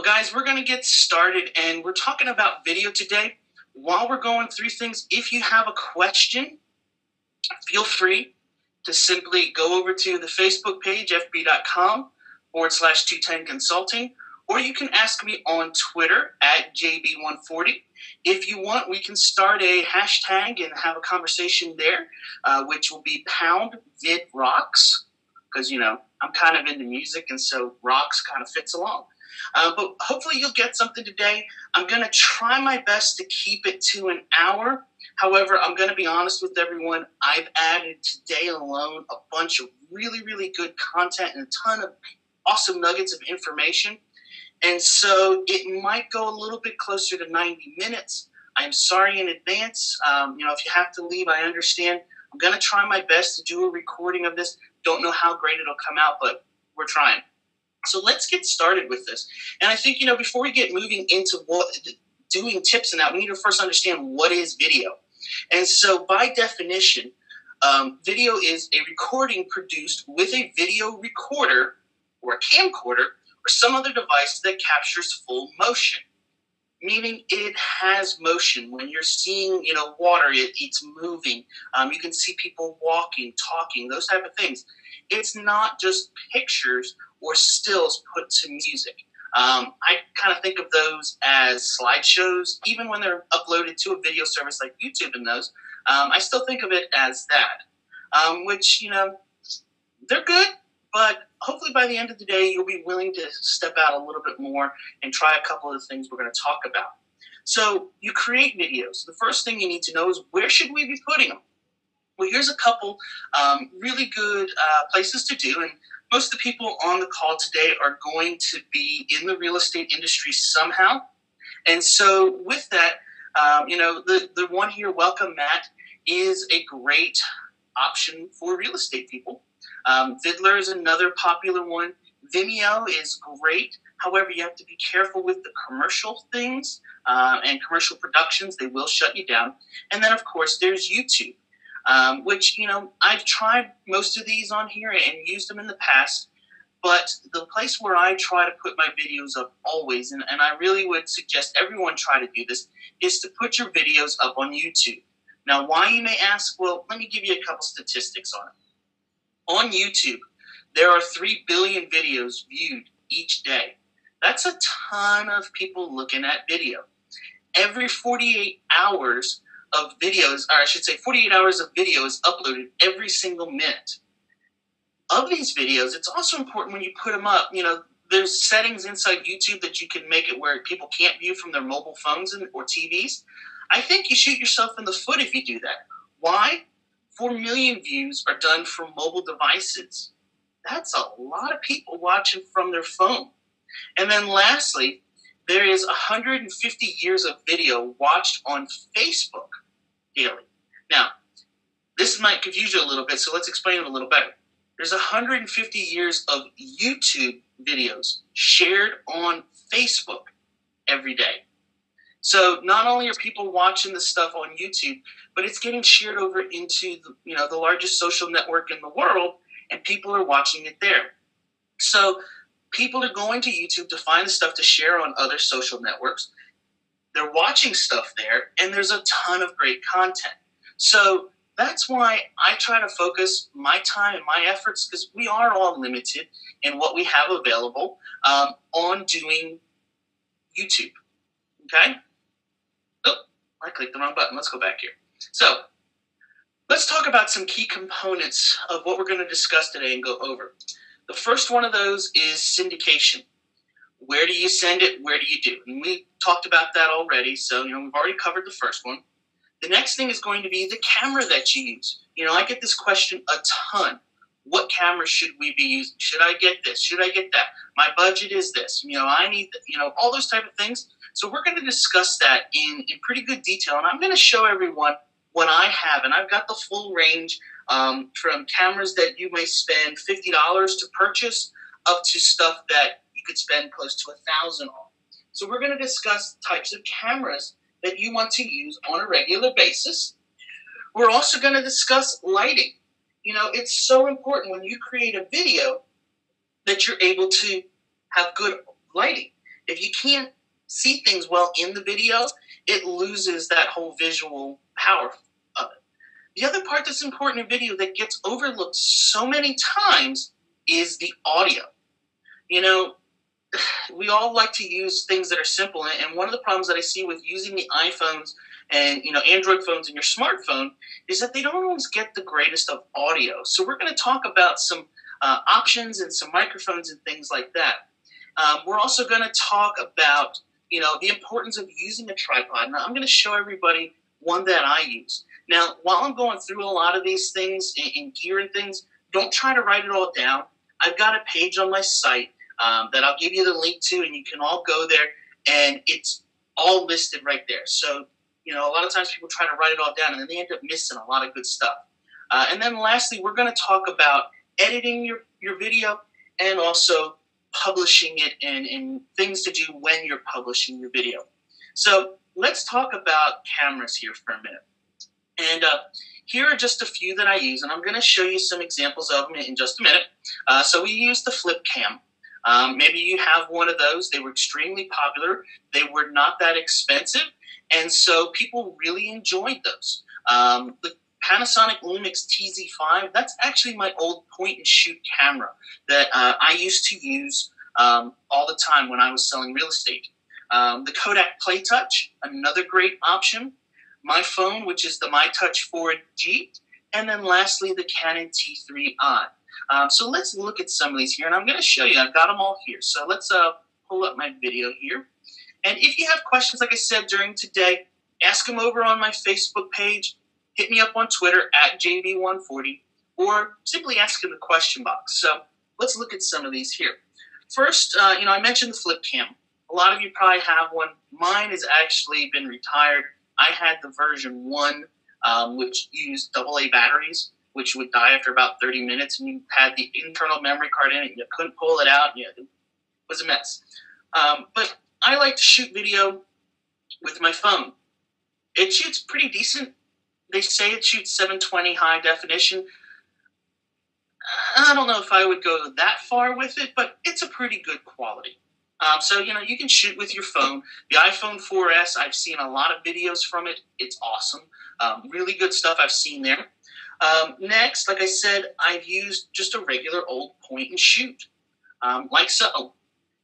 Well, guys, we're going to get started, and we're talking about video today. While we're going through things, if you have a question, feel free to simply go over to the Facebook page, fb.com/210consulting, or you can ask me on Twitter at JB140. If you want, we can start a hashtag and have a conversation there, which will be #VidRocks, because, I'm kind of into music, and so rocks kind of fits along. But hopefully you'll get something today. I'm going to try my best to keep it to an hour. However, I'm going to be honest with everyone. I've added today alone a bunch of really, really good content and a ton of awesome nuggets of information. And so it might go a little bit closer to 90 minutes. I'm sorry in advance. If you have to leave, I understand. I'm going to try my best to do a recording of this. Don't know how great it'll come out, but we're trying. So let's get started with this. And I think, before we get moving into doing tips and that, we need to first understand what is video. And so by definition, video is a recording produced with a video recorder or a camcorder or some other device that captures full motion, meaning it has motion. When you're seeing, water, it's moving. You can see people walking, talking, those type of things. It's not just pictures or stills put to music. I kind of think of those as slideshows. Even when they're uploaded to a video service like YouTube and those, I still think of it as that, which, they're good, but hopefully by the end of the day, you'll be willing to step out a little bit more and try a couple of the things we're going to talk about. So you create videos. The first thing you need to know is, where should we be putting them? Well, here's a couple really good places to do, and most of the people on the call today are going to be in the real estate industry somehow. And so with that, the one here, Welcome Matt, is a great option for real estate people. Vidler is another popular one. Vimeo is great. However, you have to be careful with the commercial things and commercial productions. They will shut you down. And then, of course, there's YouTube. Which, I've tried most of these on here and used them in the past, but the place where I try to put my videos up always, and I really would suggest everyone try to do this, is to put your videos up on YouTube. Now, why, you may ask? Well, let me give you a couple statistics on it. On YouTube, there are 3 billion videos viewed each day. That's a ton of people looking at video. Every 48 hours of videos, or I should say 48 hours of video is uploaded every single minute. Of these videos, it's also important when you put them up, there's settings inside YouTube that you can make it where people can't view from their mobile phones or TVs. I think you shoot yourself in the foot if you do that. Why? 4 million views are done from mobile devices. That's a lot of people watching from their phone. And then lastly, there is 150 years of video watched on Facebook daily. Now, this might confuse you a little bit, so let's explain it a little better. There's 150 years of YouTube videos shared on Facebook every day. So not only are people watching this stuff on YouTube, but it's getting shared over into the largest social network in the world, and people are watching it there. So people are going to YouTube to find the stuff to share on other social networks. They're watching stuff there, and there's a ton of great content. So that's why I try to focus my time and my efforts, because we are all limited in what we have available, on doing YouTube. Okay? Oh, I clicked the wrong button. Let's go back here. So let's talk about some key components of what we're going to discuss today and go over. The first one of those is syndication. Where do you send it? Where do you do? And we talked about that already, so we've already covered the first one. The next thing is going to be the camera that you use. I get this question a ton. What camera should we be using? Should I get this? Should I get that? My budget is this. I need, all those type of things. So we're going to discuss that in pretty good detail, and I'm going to show everyone what I have, and I've got the full range from cameras that you may spend $50 to purchase up to stuff that you could spend close to $1,000 on. So we're going to discuss types of cameras that you want to use on a regular basis. We're also going to discuss lighting. It's so important when you create a video that you're able to have good lighting. If you can't see things well in the video, it loses that whole visual power of it. The other part that's important in video that gets overlooked so many times is the audio. You know, we all like to use things that are simple, and one of the problems that I see with using the iPhones and, you know, Android phones and your smartphone is that they don't always get the greatest of audio. So we're going to talk about some options and some microphones and things like that. We're also going to talk about, you know, the importance of using a tripod. Now, I'm going to show everybody one that I use. Now, while I'm going through a lot of these things in gear and things, don't try to write it all down. I've got a page on my site that I'll give you the link to, and you can all go there, and it's all listed right there. So, you know, a lot of times people try to write it all down, and then they end up missing a lot of good stuff. And then lastly, we're going to talk about editing your video and also publishing it and things to do when you're publishing your video. So let's talk about cameras here for a minute. And here are just a few that I use, and I'm going to show you some examples of them in just a minute. So we use the flip cam. Maybe you have one of those. They were extremely popular. They were not that expensive, and so people really enjoyed those. The Panasonic Lumix TZ5, that's actually my old point-and-shoot camera that I used to use all the time when I was selling real estate. The Kodak PlayTouch, another great option. My phone, which is the MyTouch 4G, and then lastly, the Canon T3i. So let's look at some of these here, and I'm going to show you. I've got them all here. So let's pull up my video here. And if you have questions, like I said, during today, ask them over on my Facebook page. Hit me up on Twitter at JB140, or simply ask in the question box. So let's look at some of these here. First, you know, I mentioned the flip cam. A lot of you probably have one. Mine has actually been retired. I had the version 1, which used AA batteries, which would die after about 30 minutes, and you had the internal memory card in it, and you couldn't pull it out. Yeah, it was a mess. But I like to shoot video with my phone. It shoots pretty decent. They say it shoots 720 high definition. I don't know if I would go that far with it, but it's a pretty good quality. So, you know, you can shoot with your phone. The iPhone 4S, I've seen a lot of videos from it. It's awesome. Really good stuff I've seen there. Next, like I said, I've used just a regular old point and shoot, like so.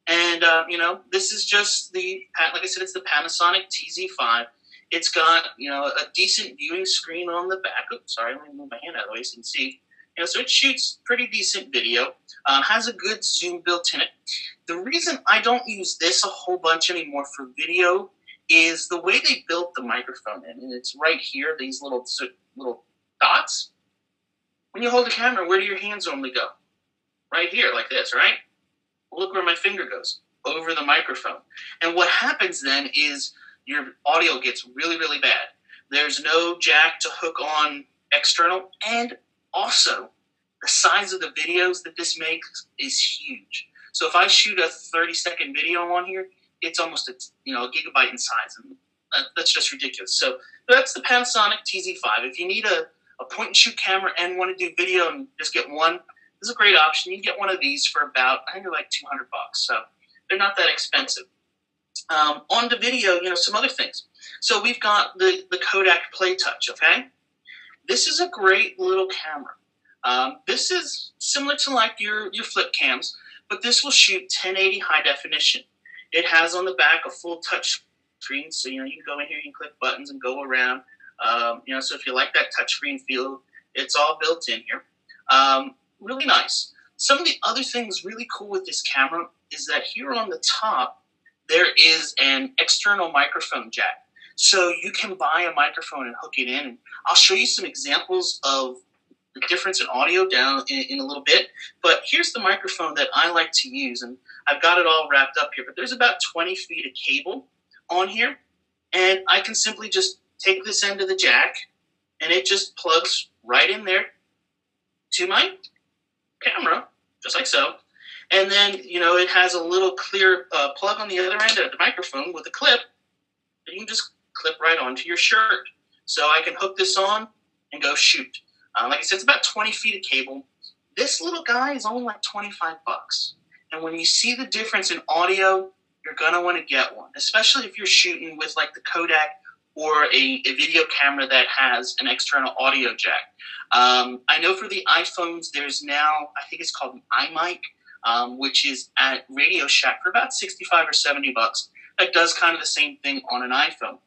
And, you know, this is just like I said, it's the Panasonic TZ5. It's got, you know, a decent viewing screen on the back. Oops, sorry, let me move my hand out of the way so you can see. You know, so it shoots pretty decent video, has a good zoom built in it. The reason I don't use this a whole bunch anymore for video is the way they built the microphone in. And it's right here, these little dots. When you hold the camera, where do your hands normally go? Right here, like this, right? Look where my finger goes, over the microphone. And what happens then is your audio gets really, really bad. There's no jack to hook on external, and also the size of the videos that this makes is huge. So if I shoot a 30-second video on here, it's almost a gigabyte in size, and that's just ridiculous. So that's the Panasonic TZ5. If you need a point-and-shoot camera and want to do video and just get one, this is a great option. You can get one of these for about, I think they're like $200, so they're not that expensive. On the video, you know, some other things. So we've got the Kodak PlayTouch, okay? This is a great little camera. This is similar to like your flip cams, but this will shoot 1080 high definition. It has on the back a full touch screen, so you know you can go in here, you can click buttons and go around. You know, so if you like that touch screen feel, it's all built in here. Really nice. Some of the other things really cool with this camera is that here on the top there is an external microphone jack. So you can buy a microphone and hook it in. And I'll show you some examples of the difference in audio down in a little bit. But here's the microphone that I like to use. And I've got it all wrapped up here. But there's about 20 feet of cable on here. And I can simply just take this end of the jack, and it just plugs right in there to my camera, just like so. And then, you know, it has a little clear plug on the other end of the microphone with a clip that you can just clip right onto your shirt. So I can hook this on and go shoot. Like I said, it's about 20 feet of cable. This little guy is only like $25. And when you see the difference in audio, you're going to want to get one, especially if you're shooting with like the Kodak or a video camera that has an external audio jack. I know for the iPhones, there's now, I think it's called an iMic, which is at Radio Shack for about 65 or 70 bucks. That does kind of the same thing on an iPhone.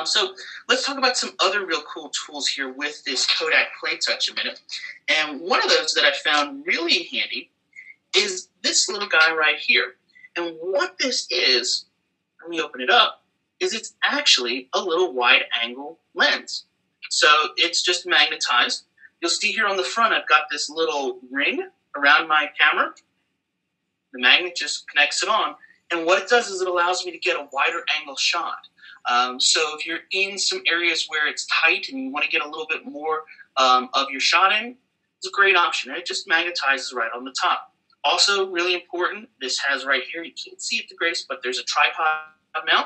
So let's talk about some other real cool tools here with this Kodak PlayTouch a minute. And one of those that I found really handy is this little guy right here. And what this is, let me open it up, is it's actually a little wide-angle lens. So it's just magnetized. You'll see here on the front, I've got this little ring around my camera. The magnet just connects it on. And what it does is it allows me to get a wider angle shot. So if you're in some areas where it's tight and you want to get a little bit more of your shot in, it's a great option. And it just magnetizes right on the top. Also, really important, this has right here, you can't see it the greatest, but there's a tripod mount,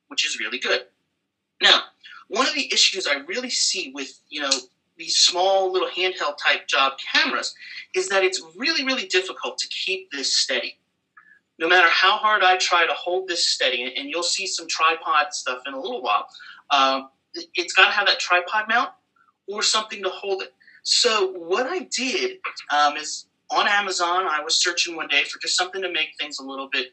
which is really good. Now, one of the issues I really see with, these small little handheld type job cameras is that it's really, really difficult to keep this steady. No matter how hard I try to hold this steady, and you'll see some tripod stuff in a little while, it's got to have that tripod mount or something to hold it. So what I did is on Amazon, I was searching one day for just something to make things a little bit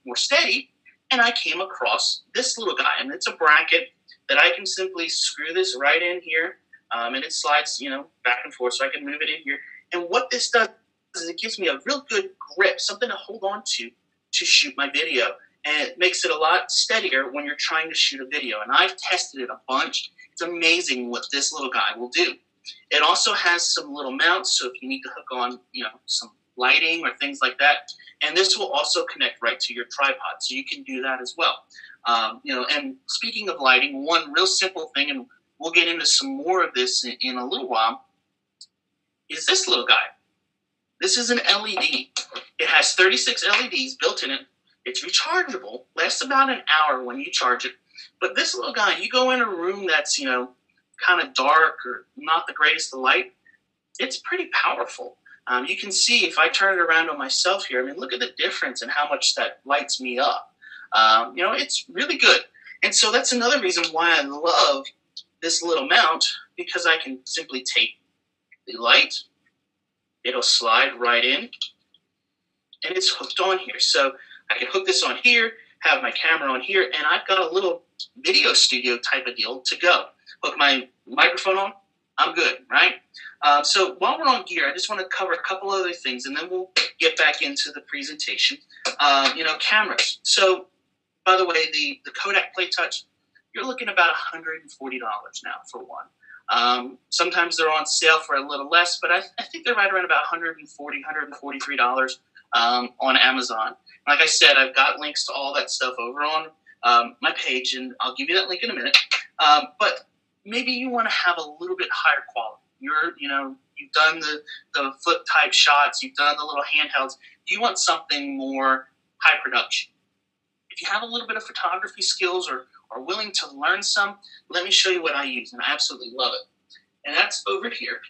more steady, and I came across this little guy, and it's a bracket that I can simply screw this right in here, and it slides, back and forth, so I can move it in here. And what this does is it gives me a real good grip, something to hold on to shoot my video, and it makes it a lot steadier when you're trying to shoot a video. And I've tested it a bunch. It's amazing what this little guy will do. It also has some little mounts, so if you need to hook on, some lighting or things like that, and this will also connect right to your tripod, so you can do that as well. And speaking of lighting, one real simple thing, and we'll get into some more of this in a little while, is this little guy. This is an LED. It has 36 LEDs built in it. It's rechargeable, lasts about an hour when you charge it. But this little guy, you go in a room that's, kind of dark or not the greatest of light, it's pretty powerful. You can see if I turn it around on myself here, look at the difference in how much that lights me up. It's really good. And so that's another reason why I love this little mount, because I can simply take the light, it'll slide right in, and it's hooked on here. So I can hook this on here, have my camera on here, and I've got a little video studio type of deal to go. Hook my microphone on, I'm good, right? So while we're on gear, I just want to cover a couple other things, and then we'll get back into the presentation. Cameras. So, by the way, the Kodak PlayTouch, you're looking about $140 now for one. Sometimes they're on sale for a little less, but I think they're right around about $140, $143 on Amazon. Like I said, I've got links to all that stuff over on my page, and I'll give you that link in a minute. But maybe you want to have a little bit higher quality. You've done the flip type shots, you've done the little handhelds. You want something more high production. If you have a little bit of photography skills or are willing to learn some, let me show you what I use, and I absolutely love it. And that's over here,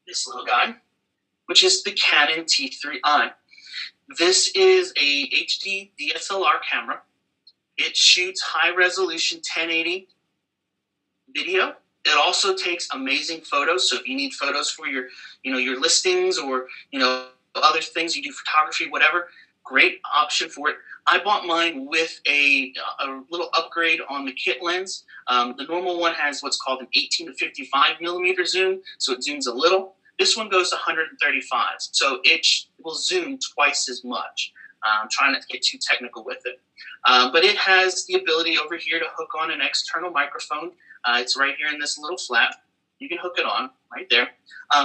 this little guy, which is the Canon T3i. This is a HD DSLR camera. It shoots high-resolution 1080 video. It also takes amazing photos. So if you need photos for your listings or, other things, you do photography, whatever, great option for it. I bought mine with a little upgrade on the kit lens. The normal one has what's called an 18 to 55 millimeter zoom, so it zooms a little. This one goes to 135, so it will zoom twice as much. I'm trying not to get too technical with it. But it has the ability over here to hook on an external microphone. It's right here in this little flap. You can hook it on right there.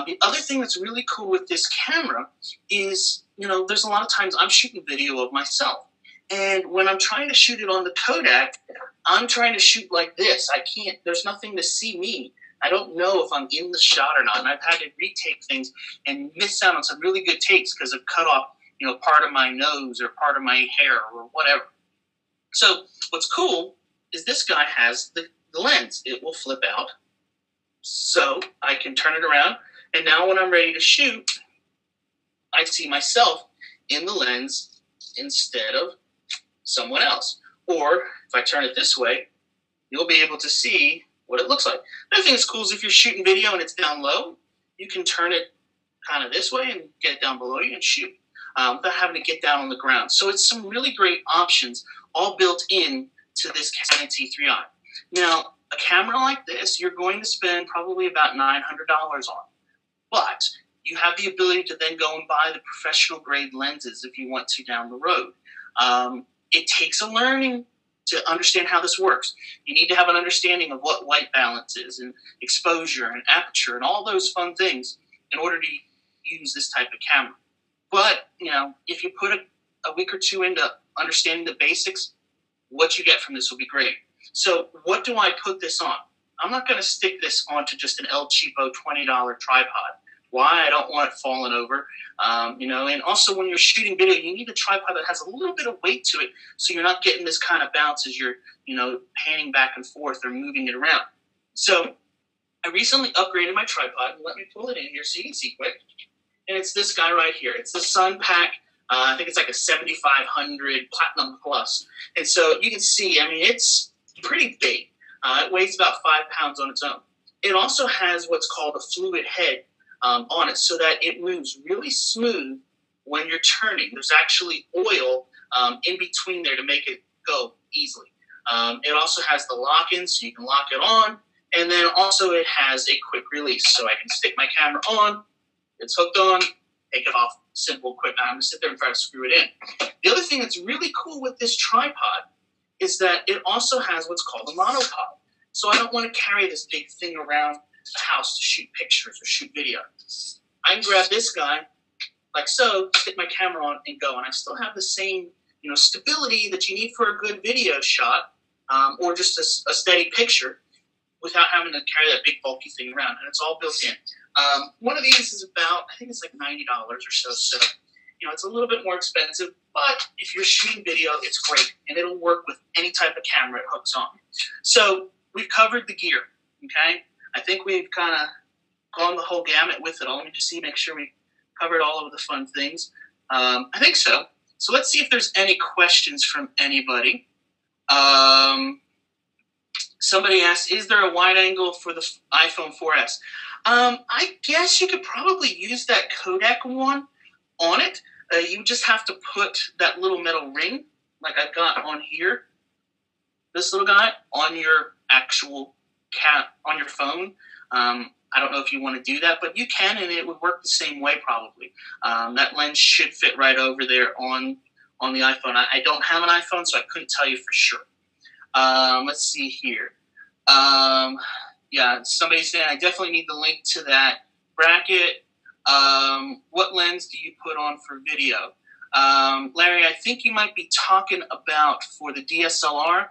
The other thing that's really cool with this camera is, there's a lot of times I'm shooting video of myself. And when I'm trying to shoot it on the Kodak, I'm trying to shoot like this. I can't, there's nothing to see me. I don't know if I'm in the shot or not. And I've had to retake things and miss out on some really good takes because I've cut off, part of my nose or part of my hair or whatever. So what's cool is this guy has the lens. It will flip out. So I can turn it around. And now when I'm ready to shoot, I see myself in the lens instead of someone else. Or if I turn it this way, you'll be able to see what it looks like. Another thing that's cool is if you're shooting video and it's down low, you can turn it kind of this way and get it down below you and shoot without having to get down on the ground. So it's some really great options all built in to this Canon T3i. Now, a camera like this, you're going to spend probably about $900 on. But you have the ability to then go and buy the professional grade lenses if you want to down the road. It takes a learning to understand how this works. You need to have an understanding of what white balance is and exposure and aperture and all those fun things in order to use this type of camera. But, if you put a week or two into understanding the basics, what you get from this will be great. So what do I put this on? I'm not going to stick this onto just an El Cheapo $20 tripod. Why? I don't want it falling over. And also when you're shooting video, you need a tripod that has a little bit of weight to it so you're not getting this kind of bounce as you're, panning back and forth or moving it around. So I recently upgraded my tripod. Let me pull it in here so you can see quick. And it's this guy right here. It's the Sun Pack. I think it's like a 7500 Platinum Plus. And so you can see, it's pretty big. It weighs about 5 pounds on its own. It also has what's called a fluid head on it so that it moves really smooth when you're turning. There's actually oil in between there to make it go easily. It also has the lock-in so you can lock it on. And then also it has a quick release. So I can stick my camera on. It's hooked on, take it off, simple, quick. I'm going to sit there and try to screw it in. The other thing that's really cool with this tripod is that it also has what's called a monopod. So I don't want to carry this big thing around the house to shoot pictures or shoot video. I can grab this guy, like so, stick my camera on and go. And I still have the same, stability that you need for a good video shot or just a steady picture without having to carry that big bulky thing around. And it's all built in. One of these is about, I think it's like $90 or so. So, it's a little bit more expensive, but if you're shooting video, it's great. And it'll work with any type of camera it hooks on. So we've covered the gear, okay? I think we've kind of gone the whole gamut with it all. Let me just make sure we covered all of the fun things. I think so. So let's see if there's any questions from anybody. Somebody asked, is there a wide angle for the iPhone 4S? I guess you could probably use that Kodak one on it. You just have to put that little metal ring, like I've got on here, this little guy, on your actual on your phone. I don't know if you want to do that, but you can, and it would work the same way probably. That lens should fit right over there on the iPhone. I don't have an iPhone, so I couldn't tell you for sure. Let's see here. Yeah, somebody's saying I definitely need the link to that bracket. What lens do you put on for video? Larry, I think you might be talking about for the DSLR.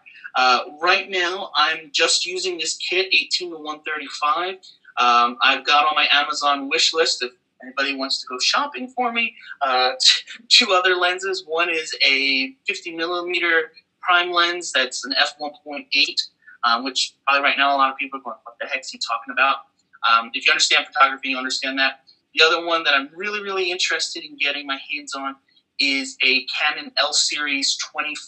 Right now, I'm just using this kit, 18-135. I've got on my Amazon wish list if anybody wants to go shopping for me. 2 other lenses. One is a 50 millimeter prime lens that's an f1.8, which probably right now a lot of people are going, what the heck's he talking about? If you understand photography, you understand that. The other one that I'm really, really interested in getting my hands on is a Canon L Series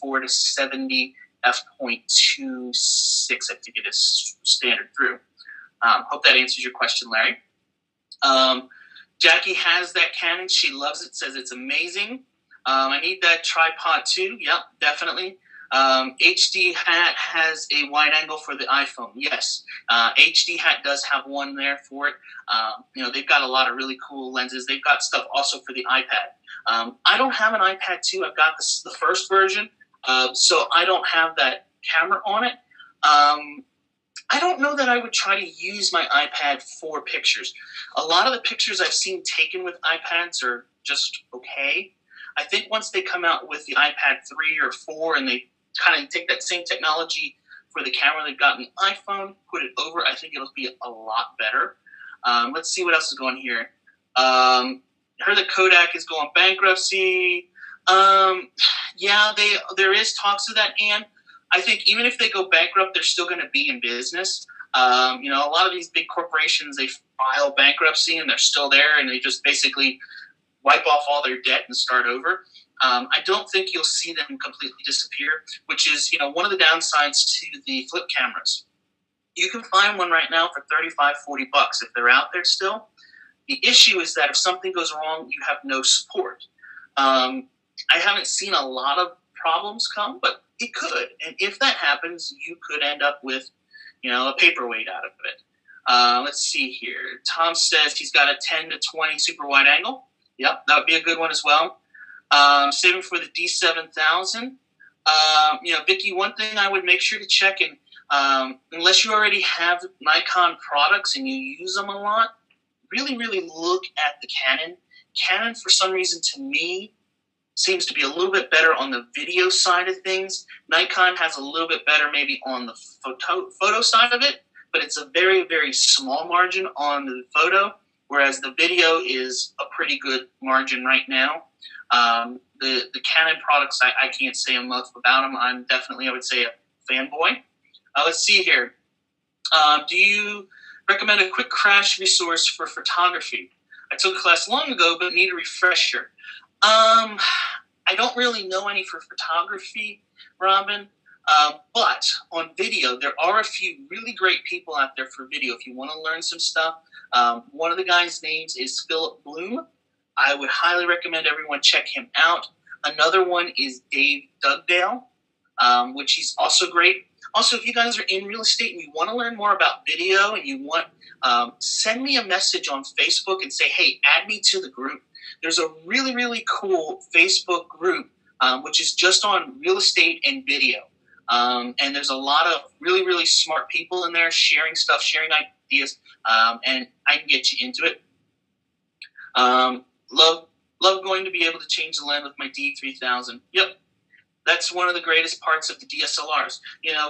24-70 f.26, I think it is standard through. Hope that answers your question, Larry. Jackie has that Canon. She loves it, says it's amazing. I need that tripod too. Yep, definitely. HD Hat has a wide angle for the iPhone. Yes, HD Hat does have one there for it. They've got a lot of really cool lenses. They've got stuff also for the iPad. I don't have an iPad 2. I've got the first version, so I don't have that camera on it. I don't know that I would try to use my iPad for pictures. A lot of the pictures I've seen taken with iPads are just okay. I think once they come out with the iPad 3 or 4 and they kind of take that same technology for the camera they've got in the iPhone, put it over, I think it'll be a lot better. Let's see what else is going here. I heard that Kodak is going bankruptcy. Yeah, there is talks of that, and I think even if they go bankrupt, they're still going to be in business. A lot of these big corporations, they file bankruptcy and they're still there, and they just basically wipe off all their debt and start over. I don't think you'll see them completely disappear, which is, one of the downsides to the flip cameras. You can find one right now for $35-$40 if they're out there still. The issue is that if something goes wrong, you have no support. I haven't seen a lot of problems come, but it could. And if that happens, you could end up with, a paperweight out of it. Let's see here. Tom says he's got a 10 to 20 super wide angle. Yep, that would be a good one as well. Saving for the D7000. Vicky, one thing I would make sure to check in, unless you already have Nikon products and you use them a lot, really, really look at the Canon. Canon, for some reason, to me, seems to be a little bit better on the video side of things. Nikon has a little bit better maybe on the photo side of it, but it's a very, very small margin on the photo, whereas the video is a pretty good margin right now. The Canon products, I can't say enough about them. I'm definitely, I would say, a fanboy. Let's see here. Do you recommend a quick crash resource for photography? I took a class long ago, but need a refresher. I don't really know any for photography, Robin, but on video, there are a few really great people out there for video if you want to learn some stuff. One of the guys' names is Philip Bloom. I would highly recommend everyone check him out. Another one is Dave Dugdale, which he's also great. Also, if you guys are in real estate and you want to learn more about video and you want, send me a message on Facebook and say, hey, add me to the group. There's a really, really cool Facebook group, which is just on real estate and video. And there's a lot of really, really smart people in there sharing stuff, sharing ideas, and I can get you into it. Love going to be able to change the lens with my D3000. Yep. That's one of the greatest parts of the DSLRs.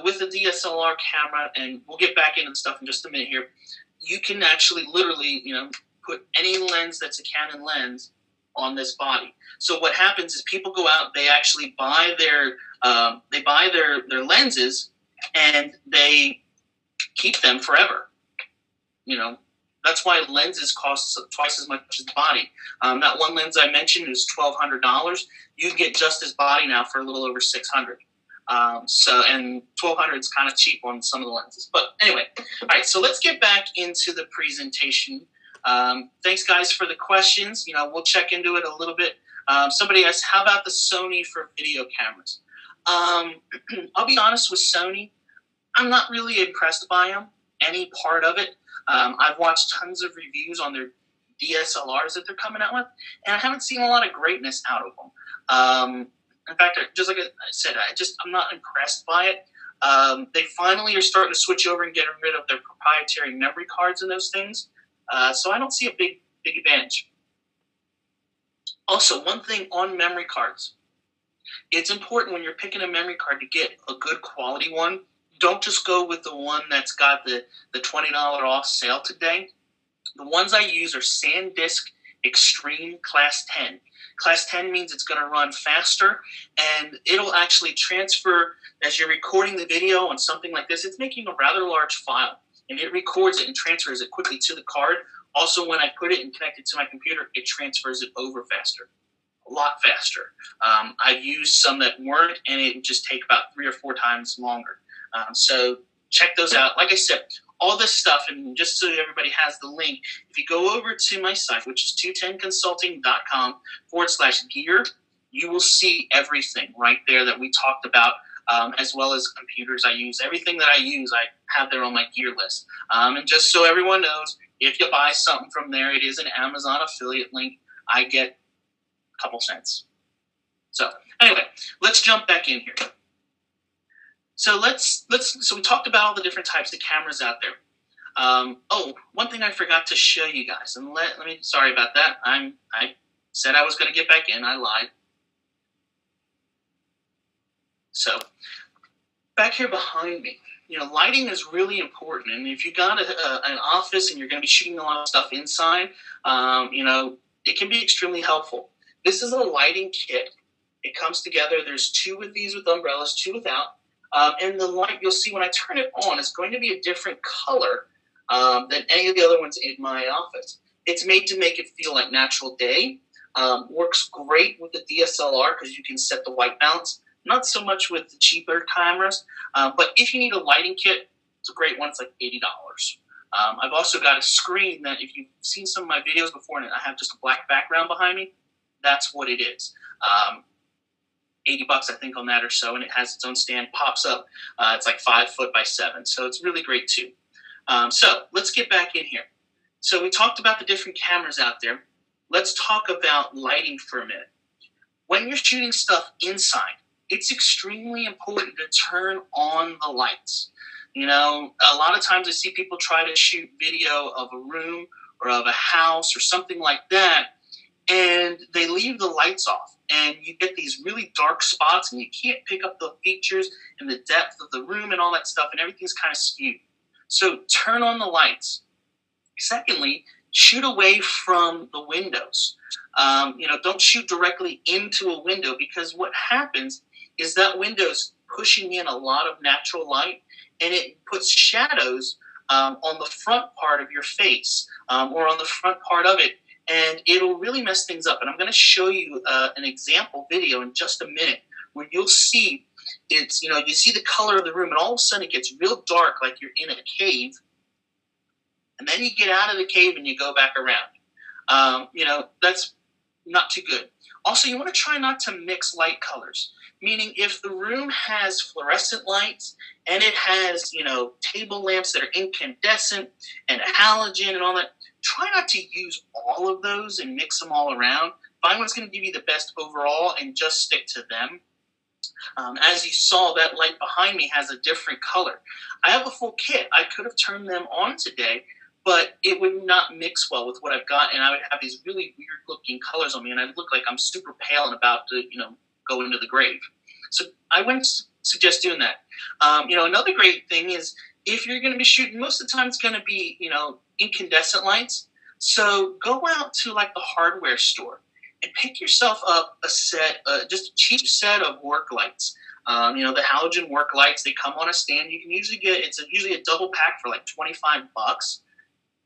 With the DSLR camera, and we'll get back into the stuff in just a minute here, you can actually literally, put any lens that's a Canon lens on this body. So what happens is people go out, they actually buy their lenses, and they keep them forever. That's why lenses cost twice as much as the body. That one lens I mentioned is $1,200. You can get just this body now for a little over $600. And $1,200 is kind of cheap on some of the lenses. But anyway, all right. So let's get back into the presentation. Thanks, guys, for the questions. We'll check into it a little bit. Somebody asked, how about the Sony for video cameras? I'll be honest with Sony. I'm not really impressed by them, any part of it. I've watched tons of reviews on their DSLRs that they're coming out with, and I haven't seen a lot of greatness out of them. In fact, just like I said, I'm not impressed by it. They finally are starting to switch over and get rid of their proprietary memory cards and those things. So I don't see a big advantage. Also, one thing on memory cards. It's important when you're picking a memory card to get a good quality one. Don't just go with the one that's got the $20 off sale today. The ones I use are SanDisk Extreme Class 10. Class 10 means it's going to run faster, and it'll actually transfer as you're recording the video on something like this. It's making a rather large file, and it records it and transfers it quickly to the card. Also, when I put it and connect it to my computer, it transfers it over faster, a lot faster. I've used some that weren't, and it would just take about 3 or 4 times longer. So check those out. Like I said, all this stuff, and just so everybody has the link, if you go over to my site, which is 210consulting.com/gear, you will see everything right there that we talked about, as well as computers I use. Everything that I use, I have there on my gear list. And just so everyone knows, if you buy something from there, it is an Amazon affiliate link. I get a couple cents. So anyway, let's jump back in here. So so we talked about all the different types of cameras out there. One thing I forgot to show you guys, and let me, sorry about that. I said I was going to get back in. I lied. So back here behind me, lighting is really important. And if you got an office and you're going to be shooting a lot of stuff inside, it can be extremely helpful. This is a lighting kit. It comes together. There's 2 of these with umbrellas, 2 without. And the light, you'll see when I turn it on, is going to be a different color than any of the other ones in my office. It's made to make it feel like natural day. Works great with the DSLR because you can set the white balance. Not so much with the cheaper cameras, but if you need a lighting kit, it's a great one. It's like $80. I've also got a screen that if you've seen some of my videos before and I have just a black background behind me, that's what it is. $80 I think on that or so, and it has its own stand, pops up. It's like 5 foot by 7, so it's really great too. So let's get back in here. So we talked about the different cameras out there. Let's talk about lighting for a minute. When you're shooting stuff inside, it's extremely important to turn on the lights. You know, a lot of times I see people try to shoot video of a room or of a house or something like that, and they leave the lights off, and you get these really dark spots, and you can't pick up the features and the depth of the room and all that stuff, and everything's kind of skewed. So turn on the lights. Secondly, shoot away from the windows. Don't shoot directly into a window, because what happens is that window's pushing in a lot of natural light, and it puts shadows on the front part of your face or on the front part of it, and it'll really mess things up. And I'm going to show you an example video in just a minute where you'll see you see the color of the room, and all of a sudden it gets real dark like you're in a cave, and then you get out of the cave and you go back around. That's not too good. Also, you want to try not to mix light colors, meaning if the room has fluorescent lights and it has, table lamps that are incandescent and halogen and all that, try not to use all of those and mix them all around. Find what's going to give you the best overall and just stick to them. As you saw, that light behind me has a different color. I have a full kit. I could have turned them on today, but it would not mix well with what I've got, and I would have these really weird-looking colors on me, and I'd look like I'm super pale and about to, go into the grave. So I wouldn't suggest doing that. Another great thing is if you're going to be shooting, most of the time it's going to be, incandescent lights. So go out to like the hardware store and pick yourself up a set, just a cheap set of work lights. The halogen work lights, they come on a stand. You can usually usually a double pack for like $25.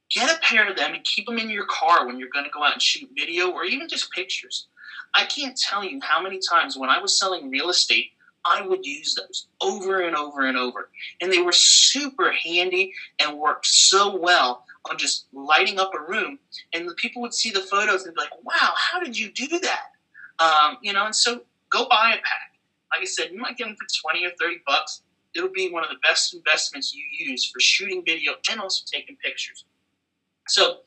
Get a pair of them and keep them in your car when you're going to go out and shoot video or even just pictures. I can't tell you how many times when I was selling real estate, I would use those over and over and over. And they were super handy and worked so well on just lighting up a room. And the people would see the photos and be like, wow, how did you do that? And so go buy a pack. Like I said, you might get them for $20 or $30. It'll be one of the best investments you use for shooting video and also taking pictures. So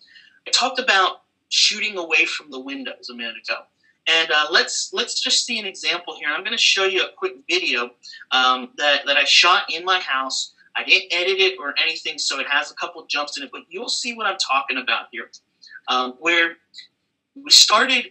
I talked about shooting away from the windows a minute ago. And let's just see an example here. I'm going to show you a quick video that I shot in my house. I didn't edit it or anything, so it has a couple of jumps in it, but you'll see what I'm talking about here. Where we started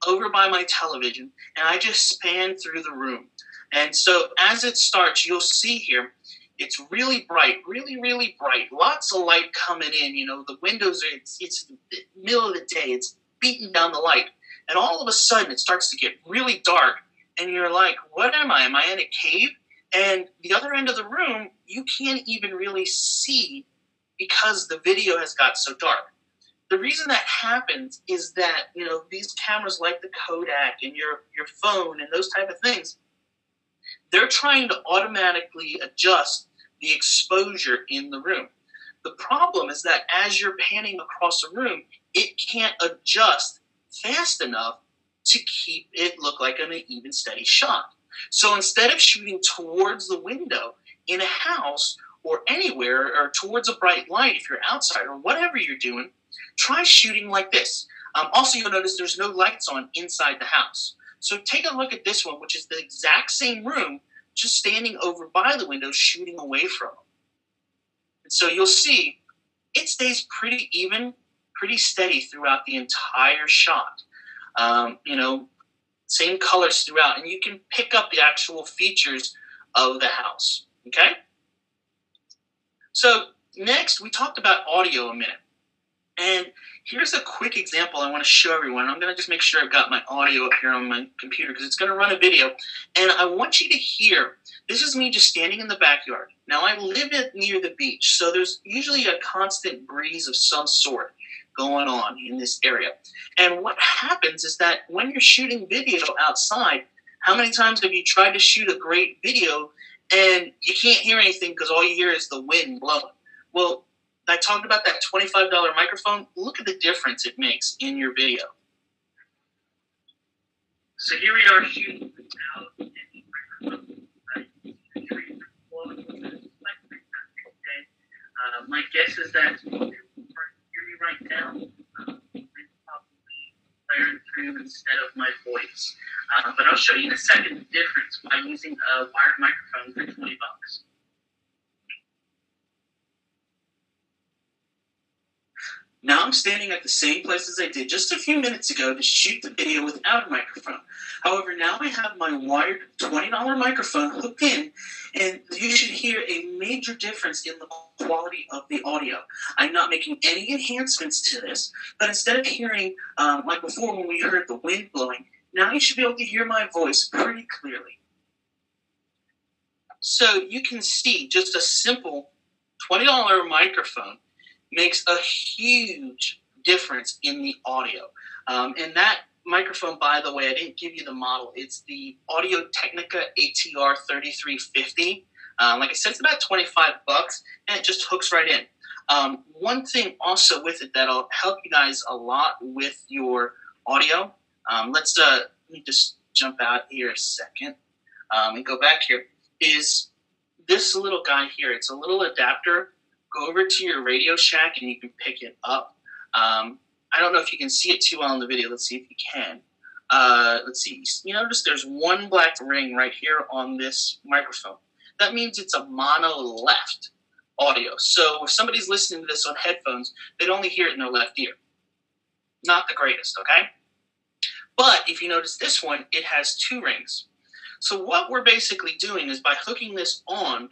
over by my television, and I just spanned through the room. And so as it starts, you'll see here, it's really bright, really, really bright. Lots of light coming in. The windows are, it's the middle of the day. It's beating down the light. And all of a sudden, it starts to get really dark. And you're like, what am I? Am I in a cave? And the other end of the room, you can't even really see because the video has got so dark. The reason that happens is that, these cameras like the Kodak and your phone and those type of things, they're trying to automatically adjust the exposure in the room. The problem is that as you're panning across a room, it can't adjust fast enough to keep it look like an even steady shot. So instead of shooting towards the window in a house or anywhere or towards a bright light if you're outside or whatever you're doing, try shooting like this. Also, you'll notice there's no lights on inside the house. So take a look at this one, which is the exact same room, just standing over by the window, shooting away from them. And so you'll see it stays pretty even, pretty steady throughout the entire shot. Same colors throughout, and you can pick up the actual features of the house, okay? So next, we talked about audio a minute. And here's a quick example I want to show everyone. I'm going to just make sure I've got my audio up here on my computer because it's going to run a video. And I want you to hear, this is me just standing in the backyard. Now, I live near the beach, so there's usually a constant breeze of some sort. going on in this area. And what happens is that when you're shooting video outside, how many times have you tried to shoot a great video and you can't hear anything because all you hear is the wind blowing? Well, I talked about that $25 microphone. Look at the difference it makes in your video. So here we are shooting without any microphone. Right? My guess is that you can hear me right now. It's probably blaring through instead of my voice. But I'll show you in a second the difference by using a wired microphone for $20. Now I'm standing at the same place as I did just a few minutes ago to shoot the video without a microphone. However, now I have my wired $20 microphone hooked in, and you should hear a major difference in the quality of the audio. I'm not making any enhancements to this, but instead of hearing, like before when we heard the wind blowing, now you should be able to hear my voice pretty clearly. So you can see just a simple $20 microphone makes a huge difference in the audio. And that microphone, by the way, I didn't give you the model. It's the Audio-Technica ATR 3350. Like I said, it's about $25, and it just hooks right in. One thing also with it that'll help you guys a lot with your audio. Let me just jump out here a second and go back here. Is this little guy here? It's a little adapter. Go over to your Radio Shack and you can pick it up. I don't know if you can see it too well in the video. Let's see if you can. Let's see. You notice there's one black ring right here on this microphone. That means it's a mono left audio. So if somebody's listening to this on headphones, they'd only hear it in their left ear. Not the greatest, okay? But if you notice this one, it has two rings. So what we're basically doing is by hooking this on,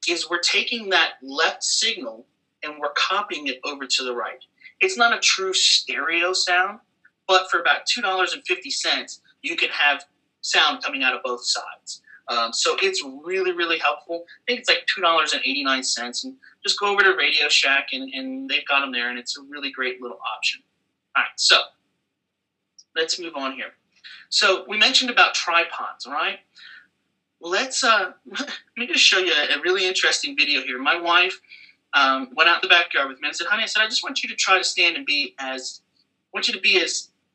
is we're taking that left signal and we're copying it over to the right. It's not a true stereo sound, but for about $2.50, you can have sound coming out of both sides. So it's really, really helpful. I think it's like $2.89. And just go over to Radio Shack and they've got them there, and it's a really great little option. All right, so let's move on here. So we mentioned about tripods, all right? Let me just show you a really interesting video here. My wife went out in the backyard with me and said, honey, I just want you to try to stand and be as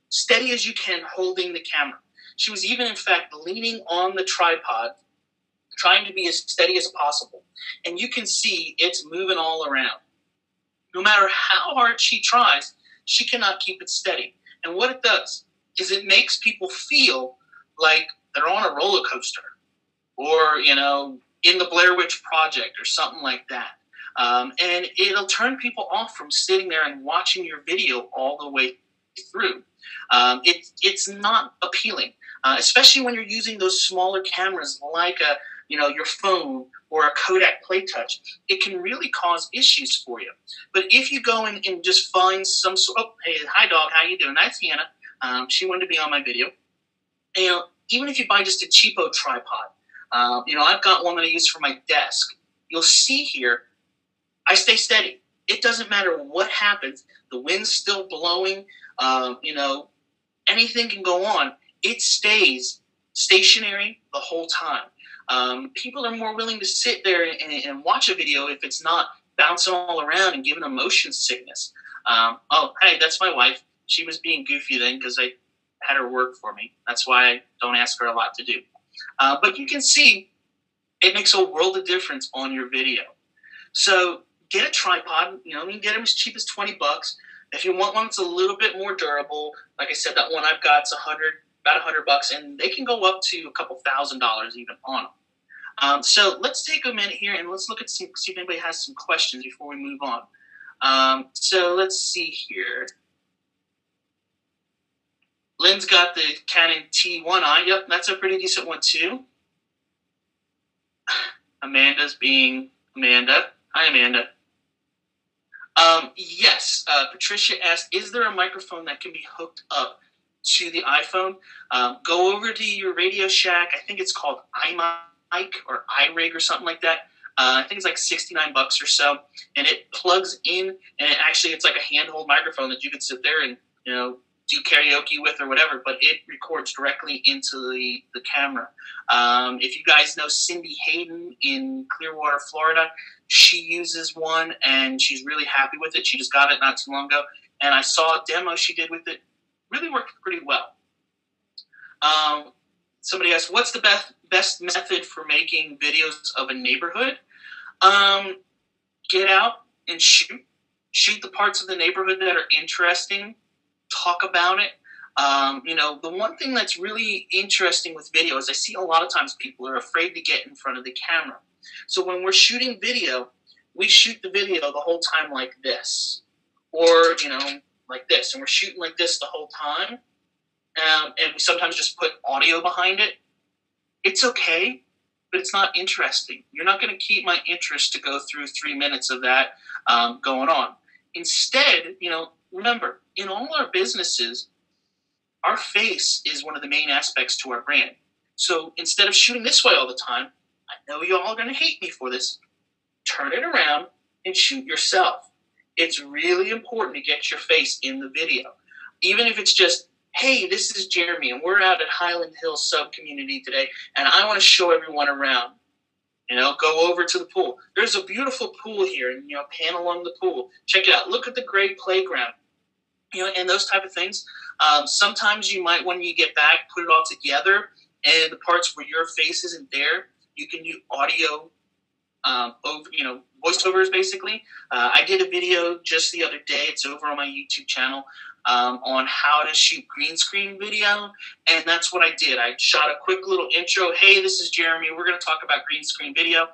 steady as you can holding the camera. She was even, in fact, leaning on the tripod, trying to be as steady as possible. And you can see it's moving all around. No matter how hard she tries, she cannot keep it steady. And what it does is it makes people feel like they're on a roller coaster. Or, in the Blair Witch Project or something like that. And it'll turn people off from sitting there and watching your video all the way through. It's not appealing, especially when you're using those smaller cameras like your phone or a Kodak PlayTouch. It can really cause issues for you. But if you go in and just find some sort of, hey, hi dog, how you doing? That's Hannah. She wanted to be on my video. And, even if you buy just a cheapo tripod, I've got one that I use for my desk. You'll see here, I stay steady. It doesn't matter what happens. The wind's still blowing. Anything can go on. It stays stationary the whole time. People are more willing to sit there and watch a video if it's not bouncing all around and giving them motion sickness. Oh, hey, that's my wife. She was being goofy then because I had her work for me. That's why I don't ask her a lot to do. But you can see it makes a world of difference on your video. So get a tripod. You can get them as cheap as $20. If you want one that's a little bit more durable, like I said, that one I've got is about $100, and they can go up to a couple $1,000 even on them. So let's take a minute here and let's look at see if anybody has some questions before we move on. So let's see here. Lynn's got the Canon T1i. Yep, that's a pretty decent one too. Amanda's being Amanda. Hi, Amanda. Yes, Patricia asked, is there a microphone that can be hooked up to the iPhone? Go over to your Radio Shack. I think it's called iMic or iRig or something like that. I think it's like $69 or so, and it plugs in, and it's like a handheld microphone that you could sit there and, do karaoke with or whatever, but it records directly into the camera. If you guys know Cindy Hayden in Clearwater, Florida, she uses one, and she's really happy with it. She just got it not too long ago, and I saw a demo she did with it. Really worked pretty well. Somebody asked, what's the best method for making videos of a neighborhood? Get out and shoot. Shoot the parts of the neighborhood that are interesting. Talk about it. The one thing that's really interesting with video is I see a lot of times people are afraid to get in front of the camera. So when we're shooting video, we shoot the video the whole time like this. Or, like this. And we're shooting like this the whole time. And we sometimes just put audio behind it. It's okay, but it's not interesting. You're not going to keep my interest to go through 3 minutes of that going on. Instead, remember, in all our businesses, our face is one of the main aspects to our brand. So instead of shooting this way all the time, I know you all are going to hate me for this, turn it around and shoot yourself. It's really important to get your face in the video. Even if it's just, hey, this is Jeremy, and we're out at Highland Hills sub-community today, and I want to show everyone around. Go over to the pool. There's a beautiful pool here, and, pan along the pool. Check it out. Look at the great playground. And those type of things. Sometimes you might, when you get back, put it all together, and the parts where your face isn't there, you can do audio, voiceovers, basically. I did a video just the other day. It's over on my YouTube channel. On how to shoot green screen video, and that's what I did. I shot a quick little intro. Hey, this is Jeremy. We're going to talk about green screen video.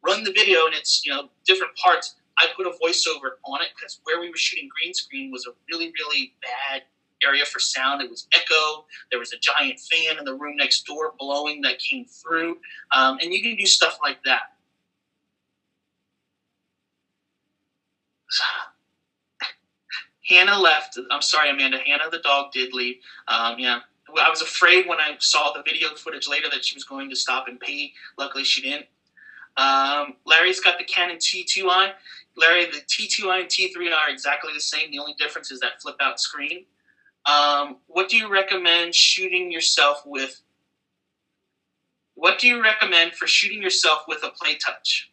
Run the video, and it's different parts. I put a voiceover on it because where we were shooting green screen was a really, really bad area for sound. It was echo. There was a giant fan in the room next door blowing that came through, and you can do stuff like that. Hannah left. I'm sorry, Amanda. Hannah, the dog, did leave. I was afraid when I saw the video footage later that she was going to stop and pee. Luckily, she didn't. Larry's got the Canon T2i. Larry, the T2i and T3i are exactly the same. The only difference is that flip-out screen. What do you recommend shooting yourself with? What do you recommend for shooting yourself with a Play Touch?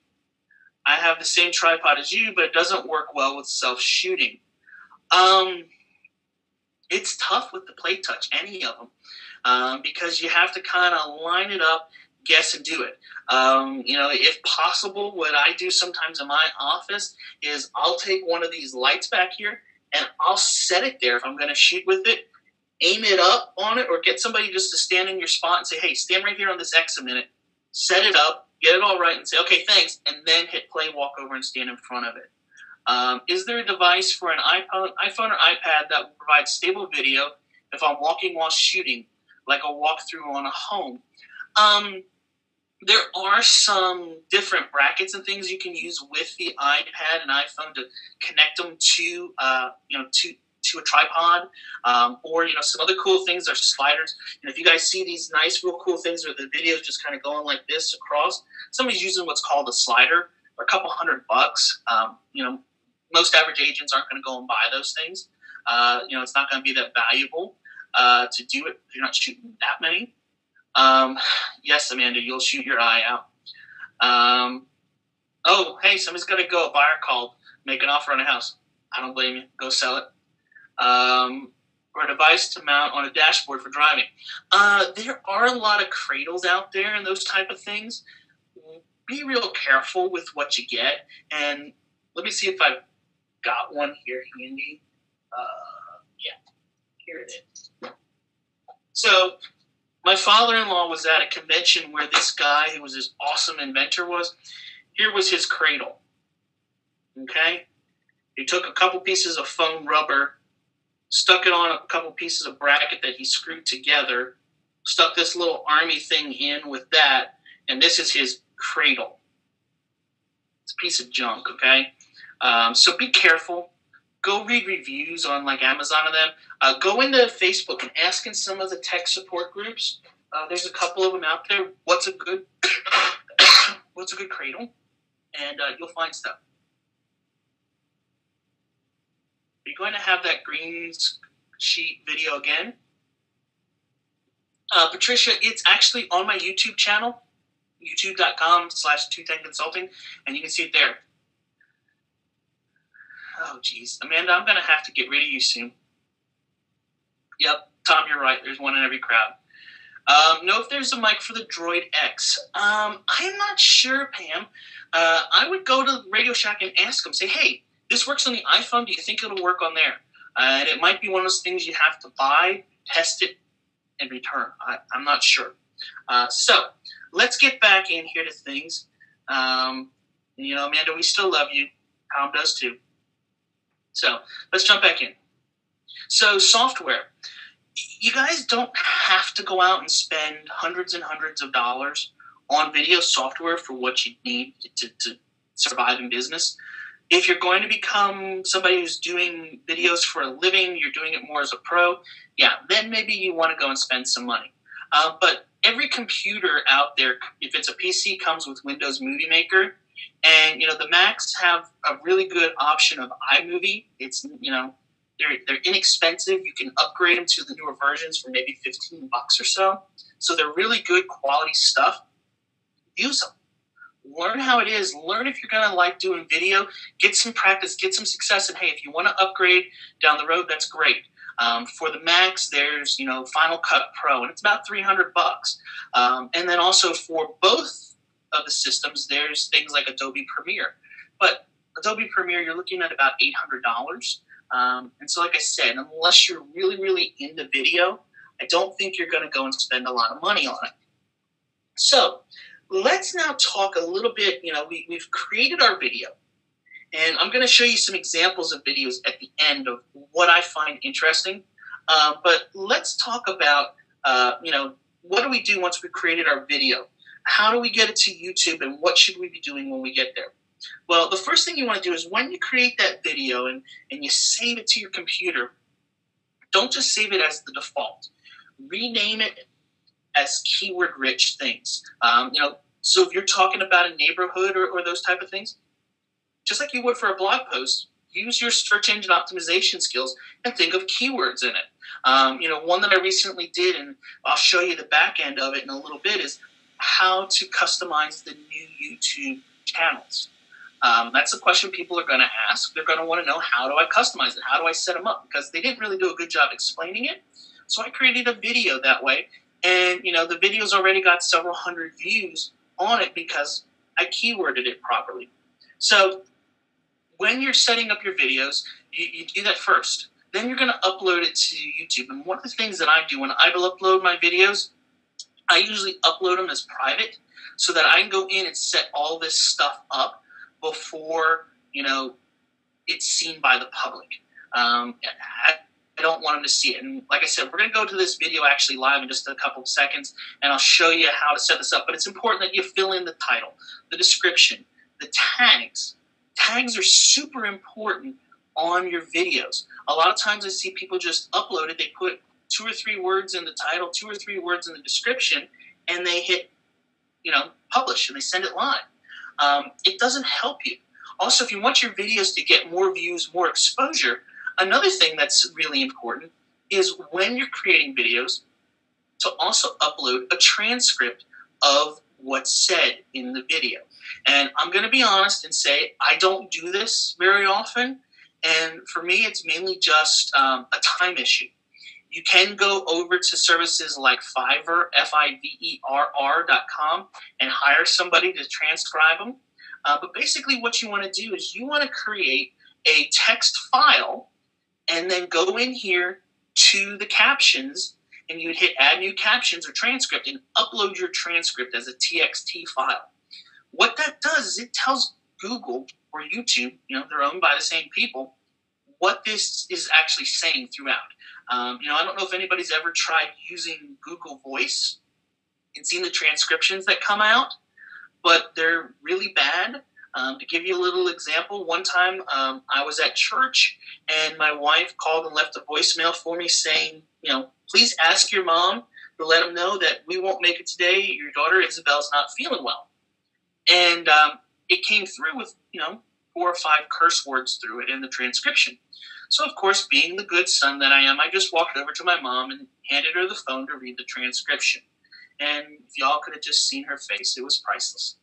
I have the same tripod as you, but it doesn't work well with self-shooting. It's tough with the Play Touch, any of them, because you have to kind of line it up, guess, and do it. If possible, what I do sometimes in my office is I'll take one of these lights back here and I'll set it there if I'm going to shoot with it, aim it up on it, or get somebody just to stand in your spot and say, hey, stand right here on this X a minute, set it up, get it all right, and say, okay, thanks, and then hit play, walk over, and stand in front of it. Is there a device for an iPhone or iPad that will provide stable video if I'm walking while shooting, like a walkthrough on a home? There are some different brackets and things you can use with the iPad and iPhone to connect them to a tripod, or some other cool things are sliders. And if you guys see these nice, real cool things where the video is just kind of going like this across, somebody's using what's called a slider. For a couple $100. Most average agents aren't going to go and buy those things. It's not going to be that valuable to do it if you're not shooting that many. Yes, Amanda, you'll shoot your eye out. Oh, hey, somebody's got to go. A buyer called, make an offer on a house. I don't blame you. Go sell it. Or a device to mount on a dashboard for driving. There are a lot of cradles out there and those type of things. Be real careful with what you get. And let me see if I've got one here handy. Yeah, here it is. So my father-in-law was at a convention where this guy who was this awesome inventor was. Here was his cradle. Okay? He took a couple pieces of foam rubber, stuck it on a couple pieces of bracket that he screwed together, stuck this little army thing in with that, and this is his cradle. It's a piece of junk, okay? So be careful. Go read reviews on like Amazon of them. Go into Facebook and ask in some of the tech support groups. There's a couple of them out there. What's a good cradle? and you'll find stuff. Are you going to have that green sheet video again? Patricia, it's actually on my YouTube channel, youtube.com/210consulting, and you can see it there. Oh, geez. Amanda, I'm going to have to get rid of you soon. Yep, Tom, you're right. There's one in every crowd. Know if there's a mic for the Droid X. I'm not sure, Pam. I would go to Radio Shack and ask them, say, hey, this works on the iPhone. Do you think it'll work on there? And it might be one of those things you have to buy, test it, and return. I'm not sure. So let's get back in here to things. Amanda, we still love you. Tom does too. So let's jump back in. So software. You guys don't have to go out and spend hundreds and hundreds of dollars on video software for what you need to survive in business. If you're going to become somebody who's doing videos for a living, you're doing it more as a pro, yeah, then maybe you want to go and spend some money. But every computer out there, if it's a PC, comes with Windows Movie Maker. And, the Macs have a really good option of iMovie. It's, they're inexpensive. You can upgrade them to the newer versions for maybe $15 or so. So they're really good quality stuff. Use them. Learn how it is. Learn if you're going to like doing video. Get some practice. Get some success. And, hey, if you want to upgrade down the road, that's great. For the Macs, there's, Final Cut Pro, and it's about $300. And then also for both of the systems, there's things like Adobe Premiere. But Adobe Premiere, you're looking at about $800. And so, like I said, unless you're really, really into video, I don't think you're going to go and spend a lot of money on it. So let's now talk a little bit. We've created our video, and I'm going to show you some examples of videos at the end of what I find interesting. But let's talk about, what do we do once we've created our video? How do we get it to YouTube, and what should we be doing when we get there? Well, the first thing you want to do is when you create that video and you save it to your computer, don't just save it as the default. Rename it as keyword-rich things. So if you're talking about a neighborhood or those type of things, just like you would for a blog post, use your search engine optimization skills and think of keywords in it. One that I recently did, and I'll show you the back end of it in a little bit, is how to customize the new YouTube channels. That's a question people are going to ask. They're going to want to know, how do I customize it? How do I set them up? Because they didn't really do a good job explaining it. So I created a video that way. And, the video's already got several hundred views on it because I keyworded it properly. So when you're setting up your videos, you do that first. Then you're going to upload it to YouTube. And one of the things that I do when I upload my videos, I usually upload them as private so that I can go in and set all this stuff up before, it's seen by the public. I don't want them to see it. And like I said, we're going to go to this video actually live in just a couple of seconds, and I'll show you how to set this up. But it's important that you fill in the title, the description, the tags. Tags are super important on your videos. A lot of times I see people just upload it. They put 2 or 3 words in the title, 2 or 3 words in the description, and they hit, publish, and they send it live. It doesn't help you. Also, if you want your videos to get more views, more exposure, another thing that's really important is when you're creating videos to also upload a transcript of what's said in the video. And I'm going to be honest and say I don't do this very often. And for me, it's mainly just a time issue. You can go over to services like Fiverr, Fiverr.com, and hire somebody to transcribe them. But basically what you want to do is you want to create a text file and then go in here to the captions, and you would hit add new captions or transcript and upload your transcript as a TXT file. What that does is it tells Google or YouTube, they're owned by the same people, what this is actually saying throughout. I don't know if anybody's ever tried using Google Voice and seen the transcriptions that come out, but they're really bad. To give you a little example, one time I was at church and my wife called and left a voicemail for me saying, please ask your mom to let them know that we won't make it today. Your daughter Isabel's not feeling well. And it came through with, 4 or 5 curse words through it in the transcription. So, of course, being the good son that I am, I just walked over to my mom and handed her the phone to read the transcription. And if y'all could have just seen her face, it was priceless.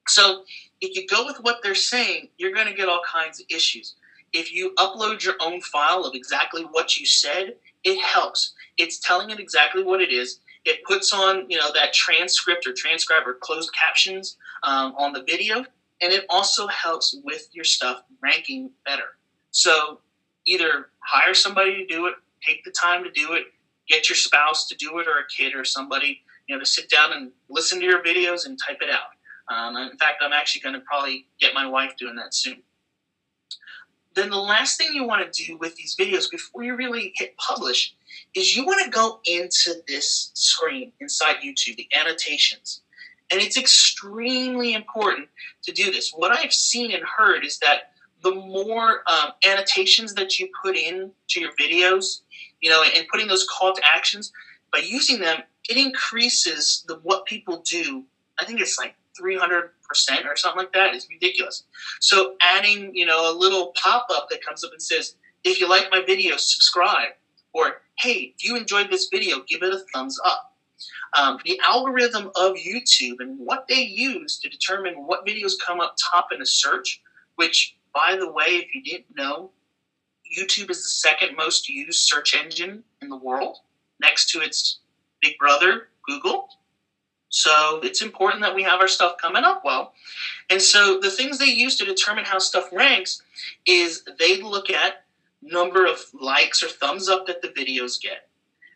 So if you go with what they're saying, you're going to get all kinds of issues. If you upload your own file of exactly what you said, it helps. It's telling it exactly what it is. It puts on, that transcript or transcribe or closed captions on the video, and it also helps with your stuff ranking better. So either hire somebody to do it, take the time to do it, get your spouse to do it, or a kid or somebody, to sit down and listen to your videos and type it out. In fact, I'm actually going to probably get my wife doing that soon. Then the last thing you want to do with these videos before you really hit publish is you want to go into this screen inside YouTube, the annotations. And it's extremely important to do this. What I've seen and heard is that the more annotations that you put in to your videos, and putting those call to actions, by using them, it increases what people do. I think it's like 300% or something like that. It's ridiculous. So adding, a little pop-up that comes up and says, if you like my video, subscribe. Or, hey, if you enjoyed this video, give it a thumbs up. The algorithm of YouTube and what they use to determine what videos come up top in a search, which, by the way, if you didn't know, YouTube is the second most used search engine in the world, next to its big brother, Google. So it's important that we have our stuff coming up well. And so the things they use to determine how stuff ranks is they look at number of likes or thumbs up that the videos get.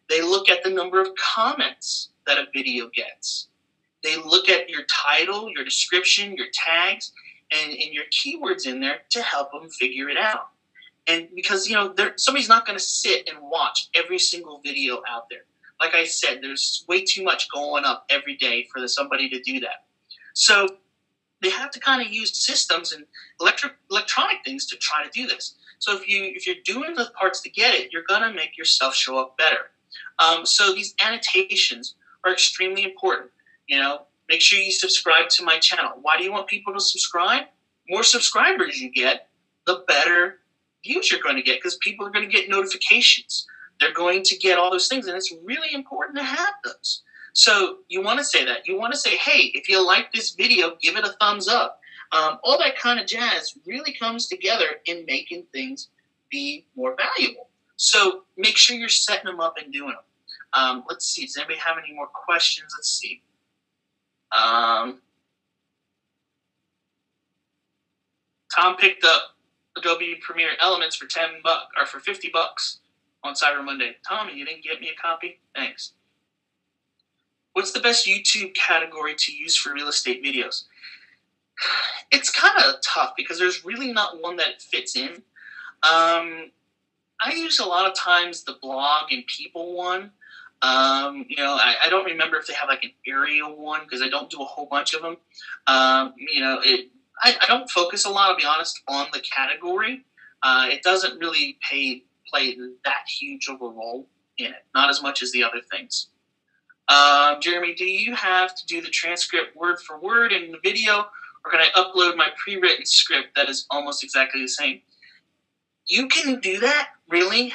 They look at the number of comments that a video gets. They look at your title, your description, your tags, and your keywords in there to help them figure it out. And because, somebody's not going to sit and watch every single video out there. Like I said, there's way too much going up every day for somebody to do that. So they have to kind of use systems and electronic things to try to do this. So if you're doing the parts to get it, you're going to make your stuff show up better. So these annotations are extremely important. Make sure you subscribe to my channel. Why do you want people to subscribe? More subscribers you get, the better views you're going to get, because people are going to get notifications. They're going to get all those things, and it's really important to have those. So you want to say that. You want to say, hey, if you like this video, give it a thumbs up. All that kind of jazz really comes together in making things be more valuable. So make sure you're setting them up and doing them. Let's see. Does anybody have any more questions? Let's see. Tom picked up Adobe Premiere Elements for $10 or for $50 on Cyber Monday. Tommy, you didn't get me a copy? Thanks. What's the best YouTube category to use for real estate videos? It's kind of tough because there's really not one that fits in. I use a lot of times the blog and people one. I don't remember if they have like an area one because I don't do a whole bunch of them. I don't focus a lot, I'll be honest, on the category. It doesn't really play that huge of a role in it, not as much as the other things. Jeremy, do you have to do the transcript word for word in the video, or can I upload my pre-written script that is almost exactly the same? You can do that, really.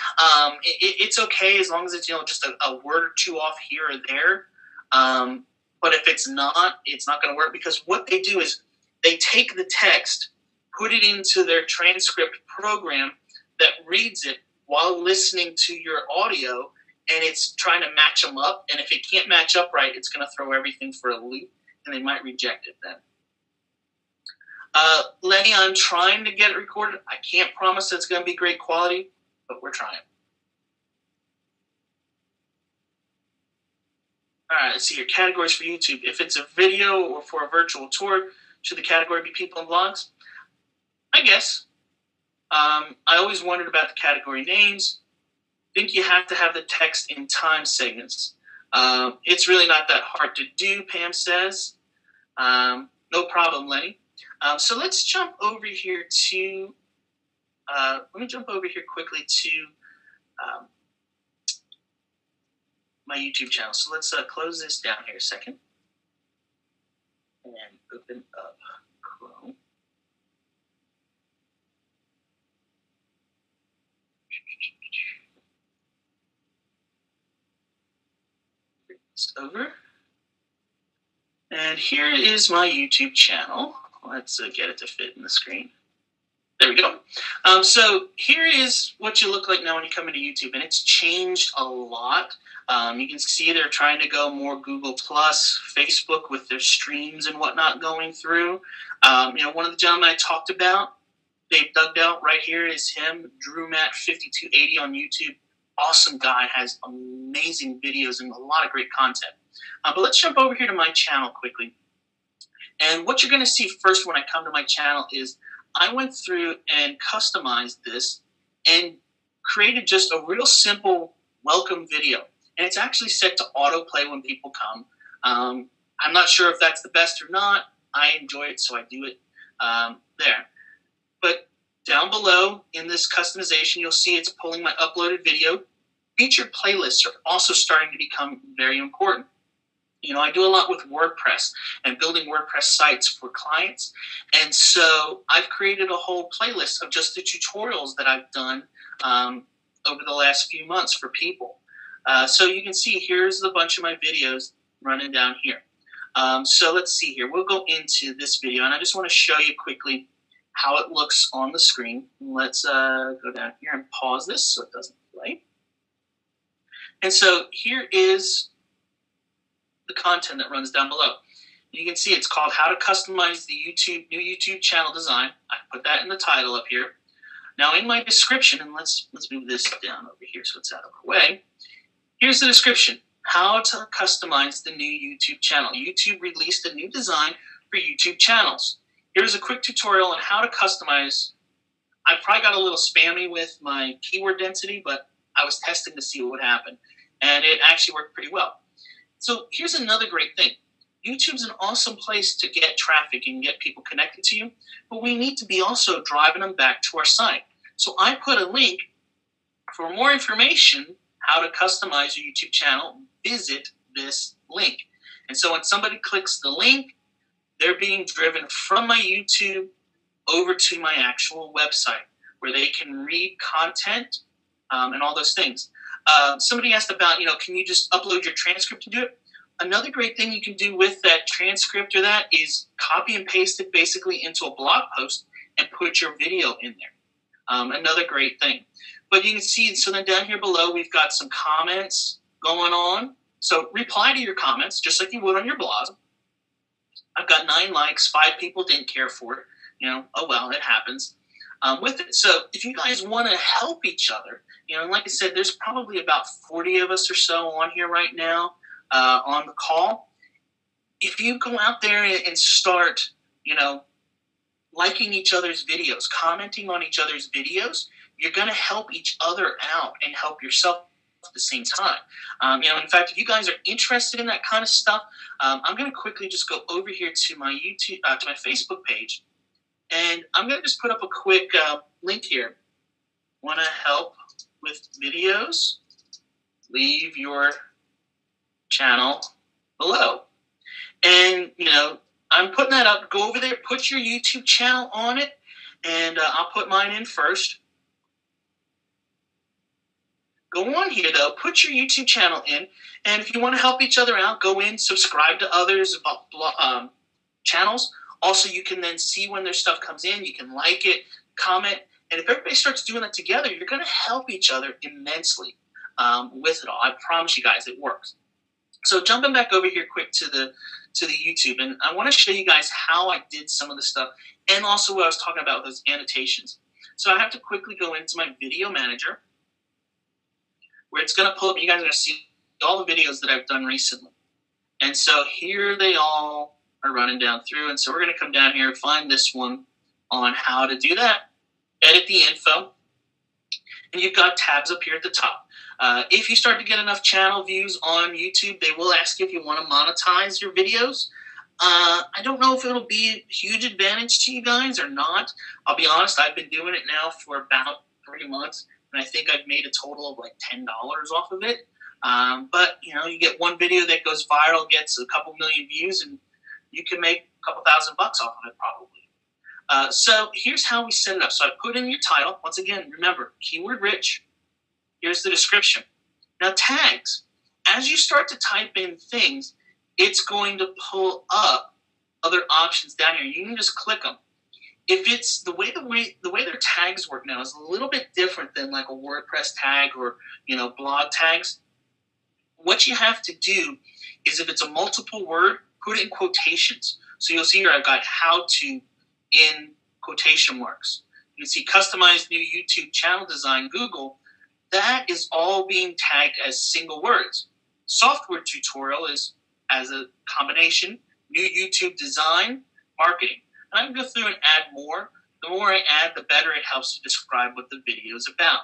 It's okay as long as it's just a word or two off here or there. But if it's not going to work, because what they do is they take the text, put it into their transcript program that reads it while listening to your audio, and it's trying to match them up. And if it can't match up right, it's going to throw everything for a loop, and they might reject it then. Lenny, I'm trying to get it recorded. I can't promise it's going to be great quality, but we're trying. All right, let's see your categories for YouTube. If it's a video or for a virtual tour, should the category be people and blogs? I guess. I always wondered about the category names. I think you have to have the text in time segments. It's really not that hard to do, Pam says. No problem, Lenny. So let's jump over here to, let me jump over here quickly to my YouTube channel. So let's close this down here a second and open up Chrome. And here is my YouTube channel. Let's get it to fit in the screen. There we go. So here is what you look like now when you come into YouTube, and it's changed a lot. You can see they're trying to go more Google Plus, Facebook with their streams and whatnot going through. One of the gentlemen I talked about, Dave Dugdale, right here is him, DrewMatt5280 on YouTube. Awesome guy, has amazing videos and a lot of great content. But let's jump over here to my channel quickly. And what you're going to see first when I come to my channel is I went through and customized this and created just a real simple welcome video. And it's actually set to autoplay when people come. I'm not sure if that's the best or not. I enjoy it, so I do it there. But down below in this customization, you'll see it's pulling my uploaded video. Featured playlists are also starting to become very important. I do a lot with WordPress and building WordPress sites for clients. And so I've created a whole playlist of just the tutorials that I've done over the last few months for people. So you can see here's a bunch of my videos running down here. So let's see here. We'll go into this video, and I just want to show you quickly how it looks on the screen. Let's go down here and pause this so it doesn't play. And so here is the content that runs down below. You can see it's called How to Customize the New YouTube Channel Design. I put that in the title up here. Now in my description, and let's move this down over here so it's out of the way. Here's the description. How to customize the new YouTube channel. YouTube released a new design for YouTube channels. Here's a quick tutorial on how to customize. I probably got a little spammy with my keyword density, but I was testing to see what would happen. And it actually worked pretty well. So here's another great thing. YouTube's an awesome place to get traffic and get people connected to you, but we need to be also driving them back to our site. So I put a link for more information, how to customize your YouTube channel, visit this link. And so when somebody clicks the link, they're being driven from my YouTube over to my actual website where they can read content and all those things. Somebody asked about, can you just upload your transcript and do it? Another great thing you can do with that transcript or that is copy and paste it basically into a blog post and put your video in there. Another great thing. But you can see, so then down here below, we've got some comments going on. So reply to your comments just like you would on your blog. I've got 9 likes, 5 people didn't care for it. Oh well, it happens. With it. So if you guys want to help each other, and like I said, there's probably about 40 of us or so on here right now on the call. If you go out there and start, liking each other's videos, commenting on each other's videos, you're going to help each other out and help yourself at the same time. In fact, if you guys are interested in that kind of stuff, I'm going to quickly just go over here to my YouTube, to my Facebook page. And I'm going to just put up a quick link here. Want to help with videos? Leave your channel below. And, I'm putting that up. Go over there, put your YouTube channel on it, and I'll put mine in first. Go on here, though. Put your YouTube channel in. And if you want to help each other out, go in, subscribe to others' channels. Also, you can then see when their stuff comes in. You can like it, comment. And if everybody starts doing that together, you're going to help each other immensely with it all. I promise you guys it works. So jumping back over here quick to the YouTube, and I want to show you guys how I did some of the stuff and also what I was talking about with those annotations. So I have to quickly go into my video manager where it's going to pull up. You guys are going to see all the videos that I've done recently. And so here they all are running down through. And so we're going to come down here and find this one on how to do that. Edit the info. And you've got tabs up here at the top. If you start to get enough channel views on YouTube, they will ask you if you want to monetize your videos. I don't know if it'll be a huge advantage to you guys or not. I'll be honest, I've been doing it now for about 3 months, and I think I've made a total of like $10 off of it. But, you get one video that goes viral, gets a couple million views, and you can make a couple $1,000 off of it probably. So here's how we set it up. So I put in your title. Once again, remember, keyword rich. Here's the description. Now tags. As you start to type in things, it's going to pull up other options down here. You can just click them. If it's the way their tags work now is a little bit different than like a WordPress tag or blog tags. What you have to do is if it's a multiple word, put it in quotations. So you'll see here I've got how to in quotation marks. You can see customize new YouTube channel design Google. That is all being tagged as single words. Software tutorial is as a combination. New YouTube design marketing. And I can go through and add more. The more I add, the better it helps to describe what the video is about.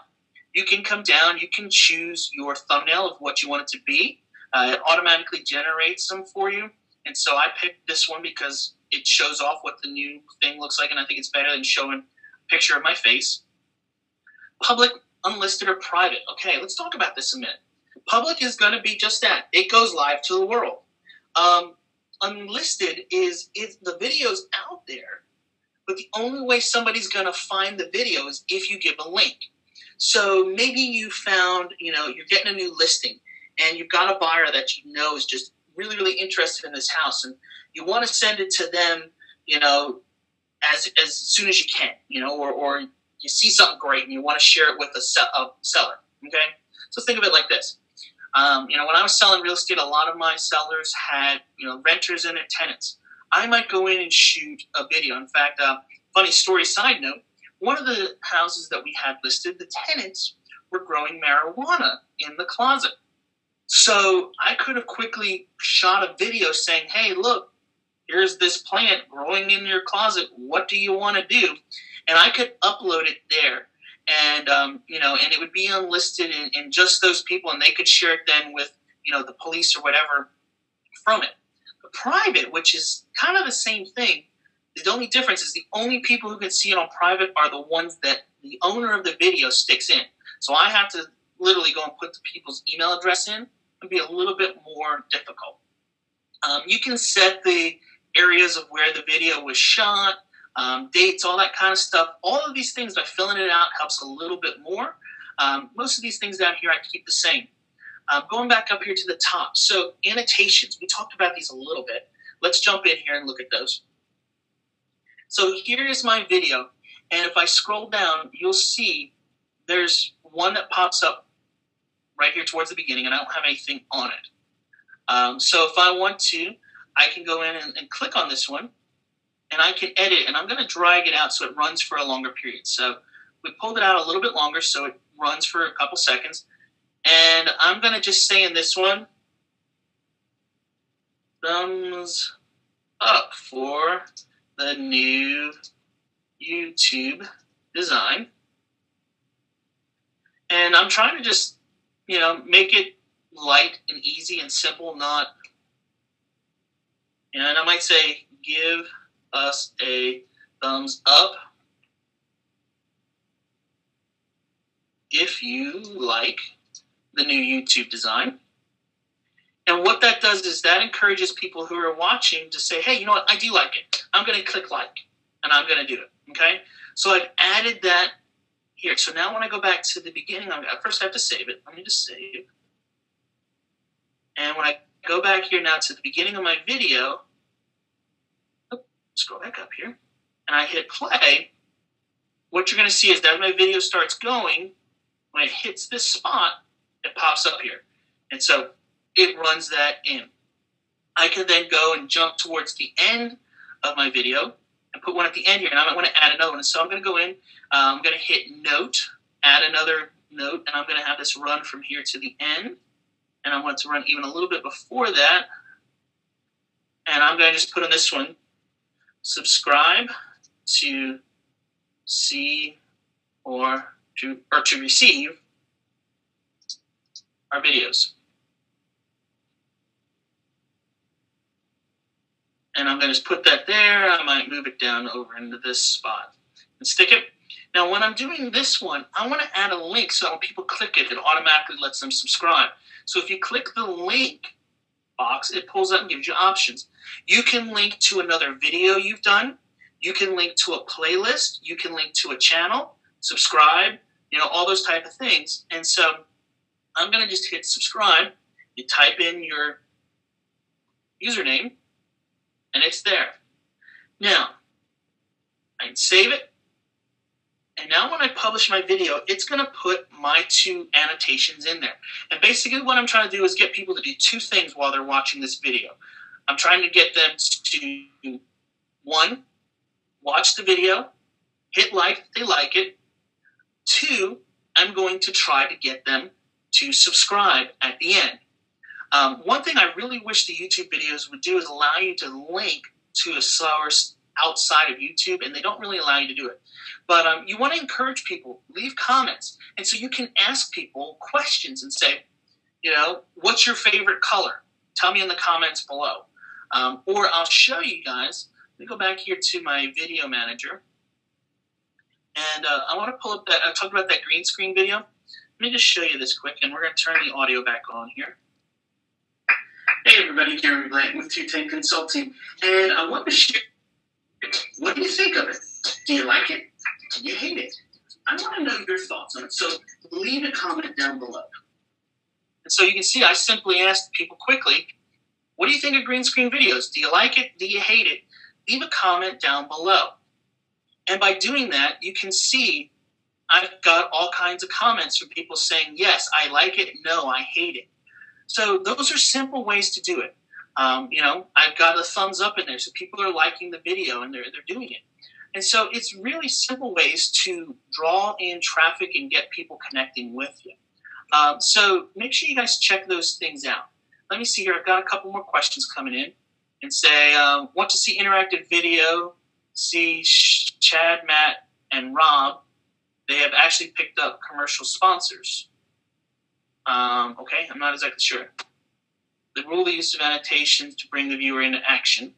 You can come down. You can choose your thumbnail of what you want it to be. It automatically generates them for you. And so I picked this one because it shows off what the new thing looks like, and I think it's better than showing a picture of my face. Public, unlisted, or private. Okay, let's talk about this a minute. Public is going to be just that. It goes live to the world. Unlisted is if the video's out there, but the only way somebody's going to find the video is if you give a link. So maybe you found, you're getting a new listing, and you've got a buyer that you know is just really, really interested in this house, and you want to send it to them, as soon as you can, or you see something great and you want to share it with a seller. Okay, so think of it like this. When I was selling real estate, a lot of my sellers had, renters and their tenants. I might go in and shoot a video. In fact, funny story, side note, one of the houses that we had listed, the tenants were growing marijuana in the closet. So I could have quickly shot a video saying, hey, look, here's this plant growing in your closet. What do you want to do? And I could upload it there. And, and it would be unlisted in just those people, and they could share it then with, the police or whatever from it. But private, which is kind of the same thing, the only difference is the only people who can see it on private are the ones that the owner of the video sticks in. So I have to literally go and put the people's email address in. It'd be a little bit more difficult. You can set the areas of where the video was shot, dates, all that kind of stuff. All of these things, by filling it out, helps a little bit more. Most of these things down here I keep the same. Going back up here to the top. So annotations, we talked about these a little bit. Let's jump in here and look at those. So here is my video. And if I scroll down, you'll see there's one that pops up right here towards the beginning, and I don't have anything on it. So if I want to, I can go in and click on this one, and I can edit, and I'm going to drag it out so it runs for a longer period. So we pulled it out a little bit longer so it runs for a couple seconds. And I'm going to just say in this one, thumbs up for the new YouTube design. And I'm trying to just, make it light and easy and simple, not, and I might say, give us a thumbs up if you like the new YouTube design. And what that does is that encourages people who are watching to say, hey, you know what, I do like it. I'm going to click like, and I'm going to do it, okay? So I've added that here. So now when I go back to the beginning, first I have to save it. Let me just save. And when I go back here now to the beginning of my video, scroll back up here, and I hit play, what you're going to see is that my video starts going, when it hits this spot, it pops up here. And so it runs that in. I can then go and jump towards the end of my video and put one at the end here, and I might want to add another one. So I'm going to go in, I'm going to hit note, add another note, and I'm going to have this run from here to the end. And I want it to run even a little bit before that. And I'm going to just put on this one, subscribe to see or to receive our videos. And I'm going to just put that there. I might move it down over into this spot and stick it. Now, when I'm doing this one, I want to add a link so that when people click it, it automatically lets them subscribe. So if you click the link box, it pulls up and gives you options. You can link to another video you've done. You can link to a playlist. You can link to a channel, subscribe, all those type of things. And so I'm going to just hit subscribe. You type in your username, and it's there. Now, I can save it. And now when I publish my video, it's going to put my 2 annotations in there. And basically what I'm trying to do is get people to do 2 things while they're watching this video. I'm trying to get them to, 1, watch the video, hit like if they like it. 2, I'm going to try to get them to subscribe at the end. One thing I really wish the YouTube videos would do is allow you to link to a source outside of YouTube, and they don't really allow you to do it. But you want to encourage people, leave comments. And so you can ask people questions and say, what's your favorite color? Tell me in the comments below. Or I'll show you guys. Let me go back here to my video manager. And I want to pull up that, I talked about that green screen video. Let me just show you this quick, and we're going to turn the audio back on here. Hey everybody, Jeremy Blanton with 210 Consulting. And I want to share, what do you think of it? Do you like it? Do you hate it? I want to know your thoughts on it. So leave a comment down below. And so you can see I simply asked people quickly, what do you think of green screen videos? Do you like it? Do you hate it? Leave a comment down below. And by doing that, you can see I've got all kinds of comments from people saying, yes, I like it. No, I hate it. So those are simple ways to do it. I've got a thumbs up in there, so people are liking the video and they're doing it. And so it's really simple ways to draw in traffic and get people connecting with you. So make sure you guys check those things out. Let me see here. I've got a couple more questions coming in and say, want to see interactive video, see Chad, Matt, and Rob. They have actually picked up commercial sponsors. Okay, I'm not exactly sure. The rule the use of annotations to bring the viewer into action.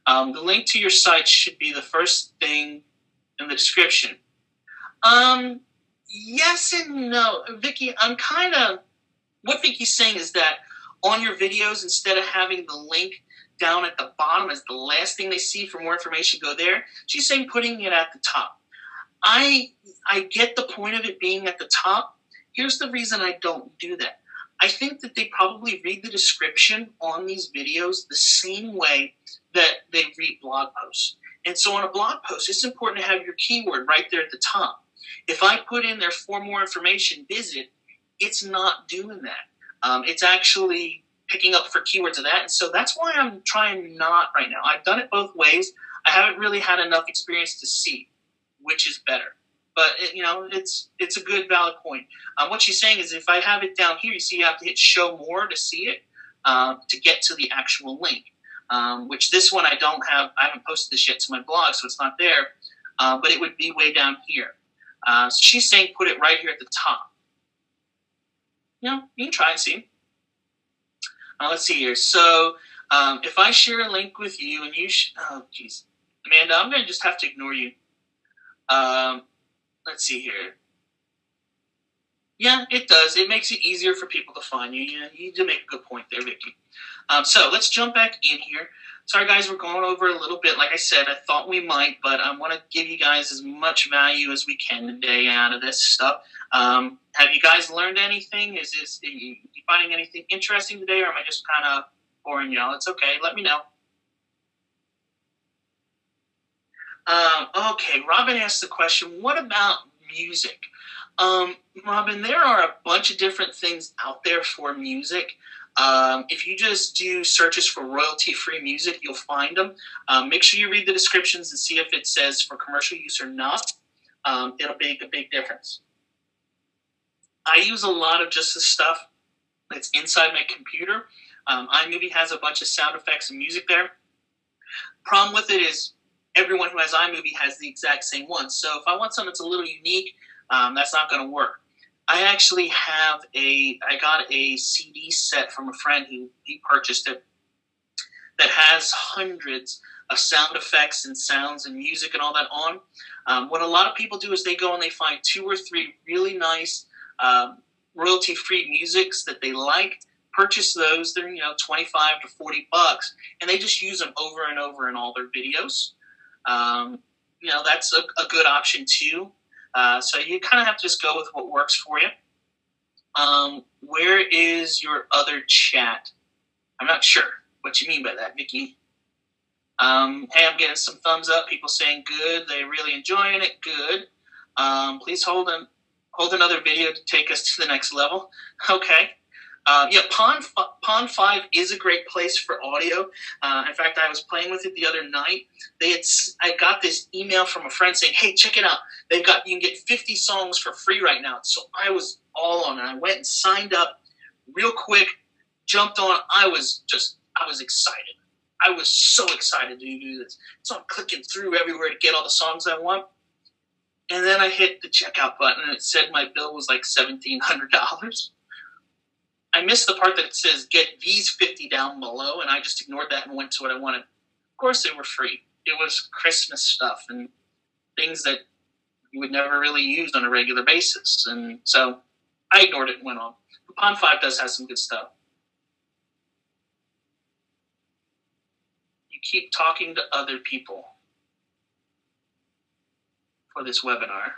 The link to your site should be the first thing in the description. Yes and no. Vicky, what Vicky's saying is that on your videos, instead of having the link down at the bottom as the last thing they see for more information, go there. She's saying putting it at the top. I get the point of it being at the top. Here's the reason I don't do that. I think that they probably read the description on these videos the same way that they read blog posts. And so on a blog post, it's important to have your keyword right there at the top. If I put in there for more information, visit, it's not doing that. It's actually picking up for keywords of that. And so that's why I'm trying not right now. I've done it both ways. I haven't really had enough experience to see which is better. But, it's a good, valid point. What she's saying is if I have it down here, you see you have to hit show more to see it to get to the actual link, which this one I don't have. I haven't posted this yet to my blog, so it's not there. But it would be way down here. So she's saying put it right here at the top. You can try and see. Let's see here. So if I share a link with you and you oh, geez. Amanda, I'm going to just have to ignore you. Let's see here. Yeah, it does. It makes it easier for people to find you. You do make a good point there, Vicky. So let's jump back in here. Sorry, guys, we're going over a little bit. Like I said, I thought we might, but I want to give you guys as much value as we can today out of this stuff. Have you guys learned anything? Are you finding anything interesting today, or am I just kind of boring y'all? It's okay. Let me know. Okay, Robin asked the question, what about music? Robin, there are a bunch of different things out there for music. If you just do searches for royalty-free music, you'll find them. Make sure you read the descriptions and see if it says for commercial use or not. It'll make a big difference. I use a lot of just the stuff that's inside my computer. iMovie has a bunch of sound effects and music there. Problem with it is everyone who has iMovie has the exact same one. So if I want something that's a little unique, that's not going to work. I actually I got a CD set from a friend who he purchased it that has hundreds of sound effects and sounds and music and all that on. What a lot of people do is they go and they find 2 or 3 really nice royalty-free musics that they like, purchase those. They're, $25 to $40, and they just use them over and over in all their videos. That's a good option too. So you kind of have to just go with what works for you. Where is your other chat? I'm not sure. What you mean by that, Vicky? Hey, I'm getting some thumbs up. People saying good. They're really enjoying it. Good. Please hold another video to take us to the next level. Okay. Yeah, Pond 5 is a great place for audio. In fact, I was playing with it the other night. I got this email from a friend saying, "Hey, check it out. You can get 50 songs for free right now." So I was all on it. I went and signed up real quick, jumped on. I was excited. I was so excited to do this. So I'm clicking through everywhere to get all the songs I want. And then I hit the checkout button, and it said my bill was like $1,700. I missed the part that it says get these 50 down below, and I just ignored that and went to what I wanted. Of course, they were free. It was Christmas stuff and things that you would never really use on a regular basis. And so I ignored it and went on. But Pond 5 does have some good stuff. You keep talking to other people for this webinar.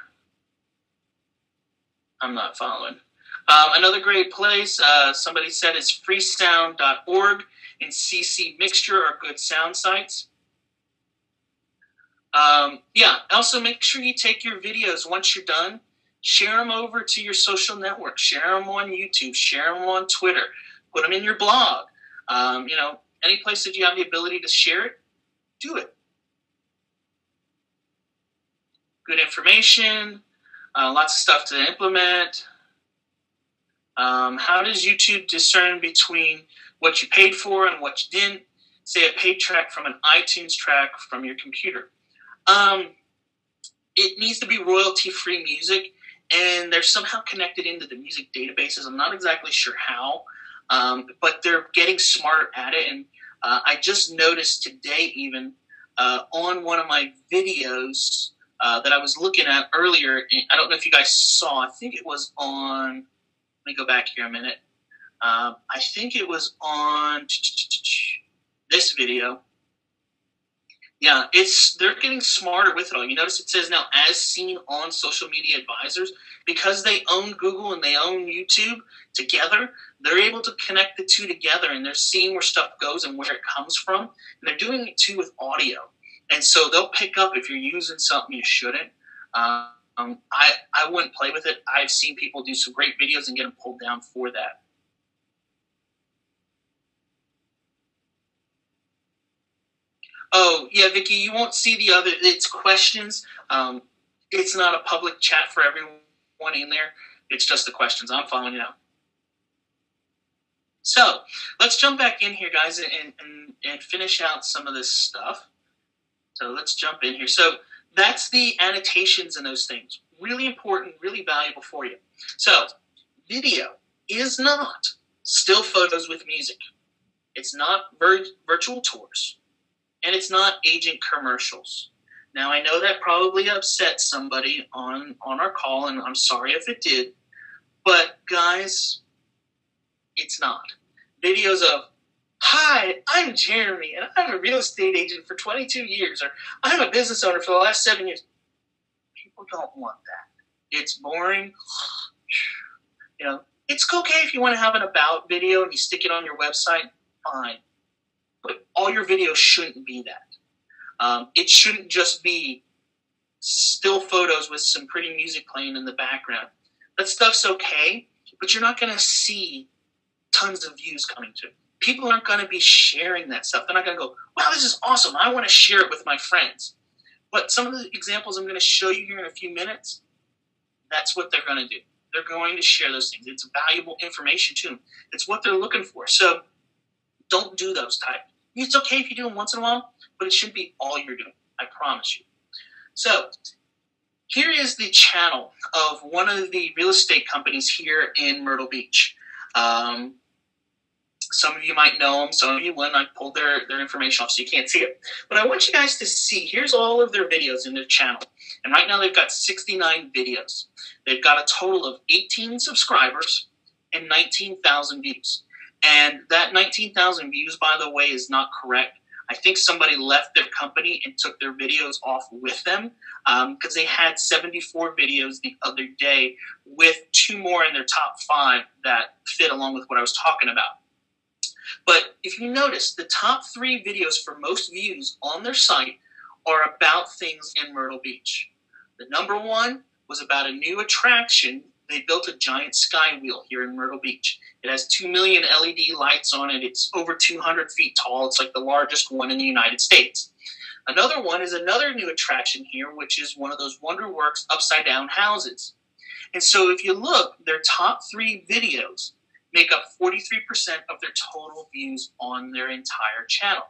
I'm not following. Another great place, somebody said, is freesound.org and CC Mixture are good sound sites. Yeah, also make sure you take your videos once you're done. Share them over to your social network. Share them on YouTube. Share them on Twitter. Put them in your blog. Any place that you have the ability to share it, do it. Good information, lots of stuff to implement. How does YouTube discern between what you paid for and what you didn't? Say a paid track from an iTunes track from your computer. It needs to be royalty-free music, and they're somehow connected into the music databases. I'm not exactly sure how, but they're getting smarter at it. And I just noticed today even on one of my videos that I was looking at earlier, I don't know if you guys saw, I think it was on... Let me go back here a minute. I think it was on this video. Yeah, they're getting smarter with it all. You notice it says now, as seen on social media advisors, because they own Google and they own YouTube together, they're able to connect the two together, and they're seeing where stuff goes and where it comes from. And they're doing it too with audio. And so they'll pick up if you're using something you shouldn't. I wouldn't play with it. I've seen people do some great videos and get them pulled down for that. Oh, yeah, Vicky, you won't see the other. It's questions. It's not a public chat for everyone in there. It's just the questions. I'm following you now. So let's jump back in here, guys, and finish out some of this stuff. So let's jump in here. So that's the annotations and those things. Really important, really valuable for you. So video is not still photos with music. It's not virtual tours. And it's not agent commercials. Now, I know that probably upset somebody on our call, and I'm sorry if it did. But, guys, it's not. Videos of, "Hi, I'm Jeremy, and I'm a real estate agent for 22 years," or "I'm a business owner for the last 7 years." People don't want that. It's boring. It's okay if you want to have an about video and you stick it on your website, fine. But all your videos shouldn't be that. It shouldn't just be still photos with some pretty music playing in the background. That stuff's okay, but you're not going to see tons of views coming to it. People aren't going to be sharing that stuff. They're not going to go, "Wow, this is awesome. I want to share it with my friends." But some of the examples I'm going to show you here in a few minutes, that's what they're going to do. They're going to share those things. It's valuable information to them. It's what they're looking for. So don't do those type. It's okay if you do them once in a while, but it shouldn't be all you're doing. I promise you. So here is the channel of one of the real estate companies here in Myrtle Beach. Some of you might know them. Some of you wouldn't. I pulled their information off so you can't see it. But I want you guys to see. Here's all of their videos in their channel. And right now they've got 69 videos. They've got a total of 18 subscribers and 19,000 views. And that 19,000 views, by the way, is not correct. I think somebody left their company and took their videos off with them because they had 74 videos the other day with 2 more in their top 5 that fit along with what I was talking about. But if you notice, the top 3 videos for most views on their site are about things in Myrtle Beach. The number 1 was about a new attraction. They built a giant sky wheel here in Myrtle Beach. It has 2 million LED lights on it. It's over 200 feet tall. It's like the largest one in the United States. Another one is another new attraction here, which is one of those WonderWorks upside-down houses. And so if you look, their top 3 videos make up 43% of their total views on their entire channel.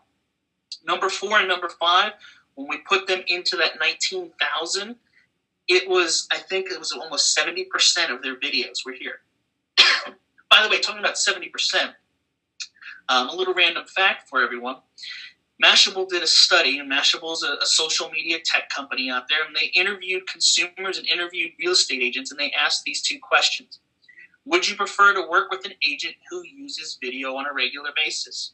Number 4 and number 5, when we put them into that 19,000, I think it was almost 70% of their videos were here. By the way, talking about 70%, a little random fact for everyone. Mashable did a study, and Mashable is a social media tech company out there, and they interviewed consumers and interviewed real estate agents, and they asked these 2 questions. Would you prefer to work with an agent who uses video on a regular basis?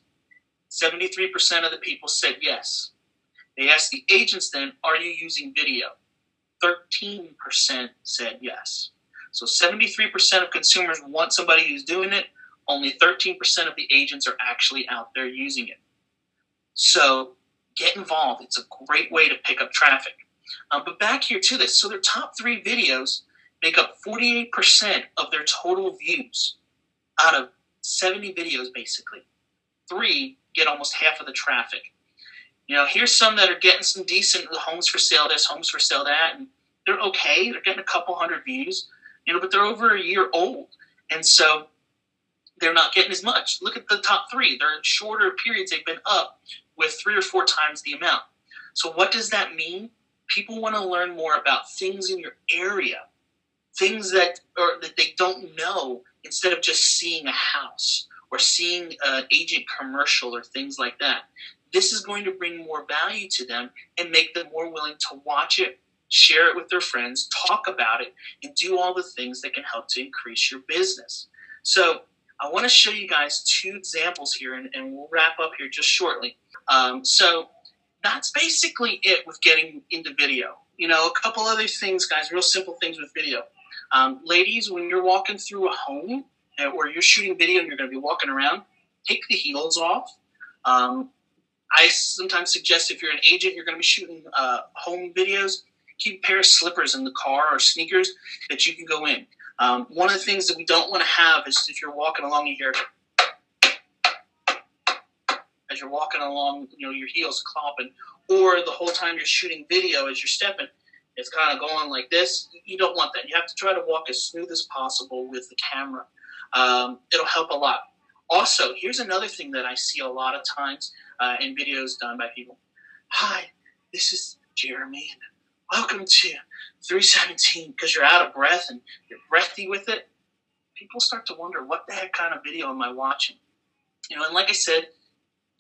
73% of the people said yes. They asked the agents then, are you using video? 13% said yes. So 73% of consumers want somebody who's doing it. Only 13% of the agents are actually out there using it. So get involved. It's a great way to pick up traffic. But back here to this. So their top 3 videos make up 48% of their total views out of 70 videos, basically. 3 get almost half of the traffic. Here's some that are getting some decent homes for sale this, homes for sale that, and they're okay. They're getting a couple hundred views, but they're over a year old, and so they're not getting as much. Look at the top 3. They're in shorter periods. They've been up with 3 or 4 times the amount. So what does that mean? People want to learn more about things in your area, things that they don't know, instead of just seeing a house or seeing an agent commercial or things like that. This is going to bring more value to them and make them more willing to watch it, share it with their friends, talk about it, and do all the things that can help to increase your business. So I want to show you guys 2 examples here, and we'll wrap up here just shortly. So that's basically it with getting into video. A couple other things, guys, real simple things with video. Ladies, when you're walking through a home or you're shooting video and you're going to be walking around, take the heels off. I sometimes suggest if you're an agent, you're going to be shooting home videos, keep a pair of slippers in the car or sneakers that you can go in. One of the things that we don't want to have is if you're walking along, you hear, as you're walking along, your heels clopping, or the whole time you're shooting video as you're stepping, it's kind of going like this. You don't want that. You have to try to walk as smooth as possible with the camera. It'll help a lot. Also, here's another thing that I see a lot of times in videos done by people. Hi, this is Jeremy, and welcome to 317, because you're out of breath and you're breathy with it. People start to wonder, what the heck kind of video am I watching? And like I said,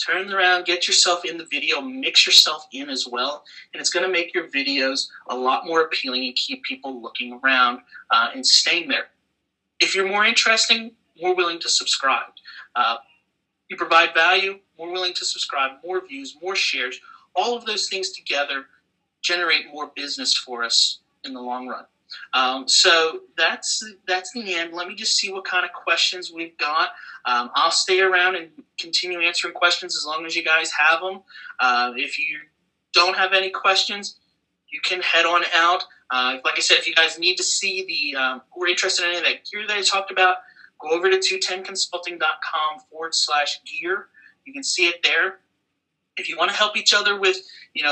turn around, get yourself in the video, mix yourself in as well, and it's going to make your videos a lot more appealing and keep people looking around and staying there. If you're more interesting, more willing to subscribe. You provide value, more willing to subscribe, more views, more shares. All of those things together generate more business for us in the long run. So that's the end. Let me just see what kind of questions we've got. I'll stay around and continue answering questions as long as you guys have them. If you don't have any questions, you can head on out. Like I said, if you guys need to see we're interested in any of that gear that I talked about, go over to 210consulting.com/gear. You can see it there. If you want to help each other with,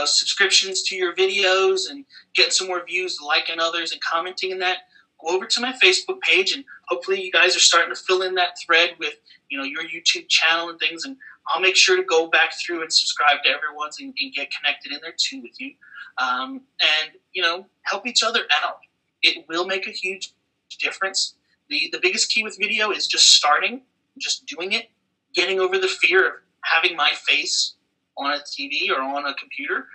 subscriptions to your videos and getting some more views, liking others and commenting in that, go over to my Facebook page, and hopefully you guys are starting to fill in that thread with, your YouTube channel and things, and I'll make sure to go back through and subscribe to everyone's and get connected in there too with you. And, help each other out. It will make a huge difference. The biggest key with video is just starting, just doing it, getting over the fear of having my face on a TV or on a computer.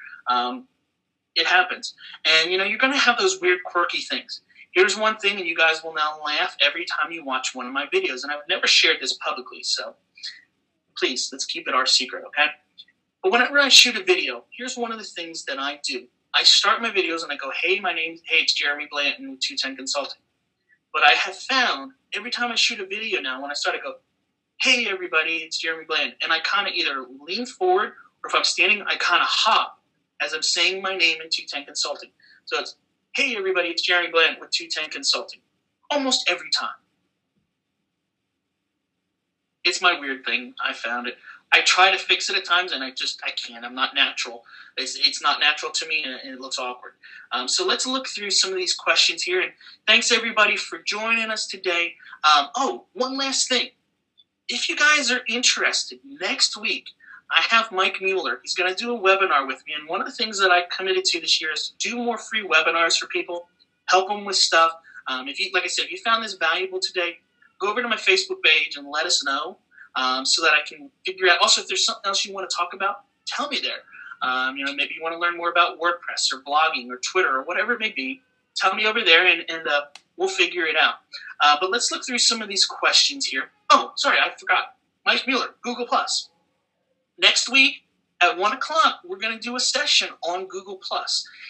It happens. And, you're going to have those weird, quirky things. Here's one thing, and you guys will now laugh every time you watch one of my videos. And I've never shared this publicly, so please, let's keep it our secret, okay? But whenever I shoot a video, here's one of the things that I do. I start my videos and I go, hey, it's Jeremy Blanton with 210 Consulting. But I have found every time I shoot a video now, when I start, I go, hey, everybody, it's Jeremy Bland. And I kind of either lean forward, or if I'm standing, I kind of hop as I'm saying my name in 210 Consulting. So it's, hey, everybody, it's Jeremy Bland with 210 Consulting. Almost every time. It's my weird thing. I found it. I try to fix it at times, and I can't. I'm not natural. It's not natural to me, and it looks awkward. So let's look through some of these questions here. And thanks, everybody, for joining us today. One last thing. If you guys are interested, next week, I have Mike Mueller. He's going to do a webinar with me. And one of the things that I committed to this year is to do more free webinars for people, help them with stuff. Like I said, if you found this valuable today, go over to my Facebook page and let us know so that I can figure out. Also, if there's something else you want to talk about, tell me there. Maybe you want to learn more about WordPress or blogging or Twitter or whatever it may be. Tell me over there, and we'll figure it out. But let's look through some of these questions here. Oh, sorry, I forgot. Mike Mueller, Google+. Next week at 1 o'clock, we're going to do a session on Google+.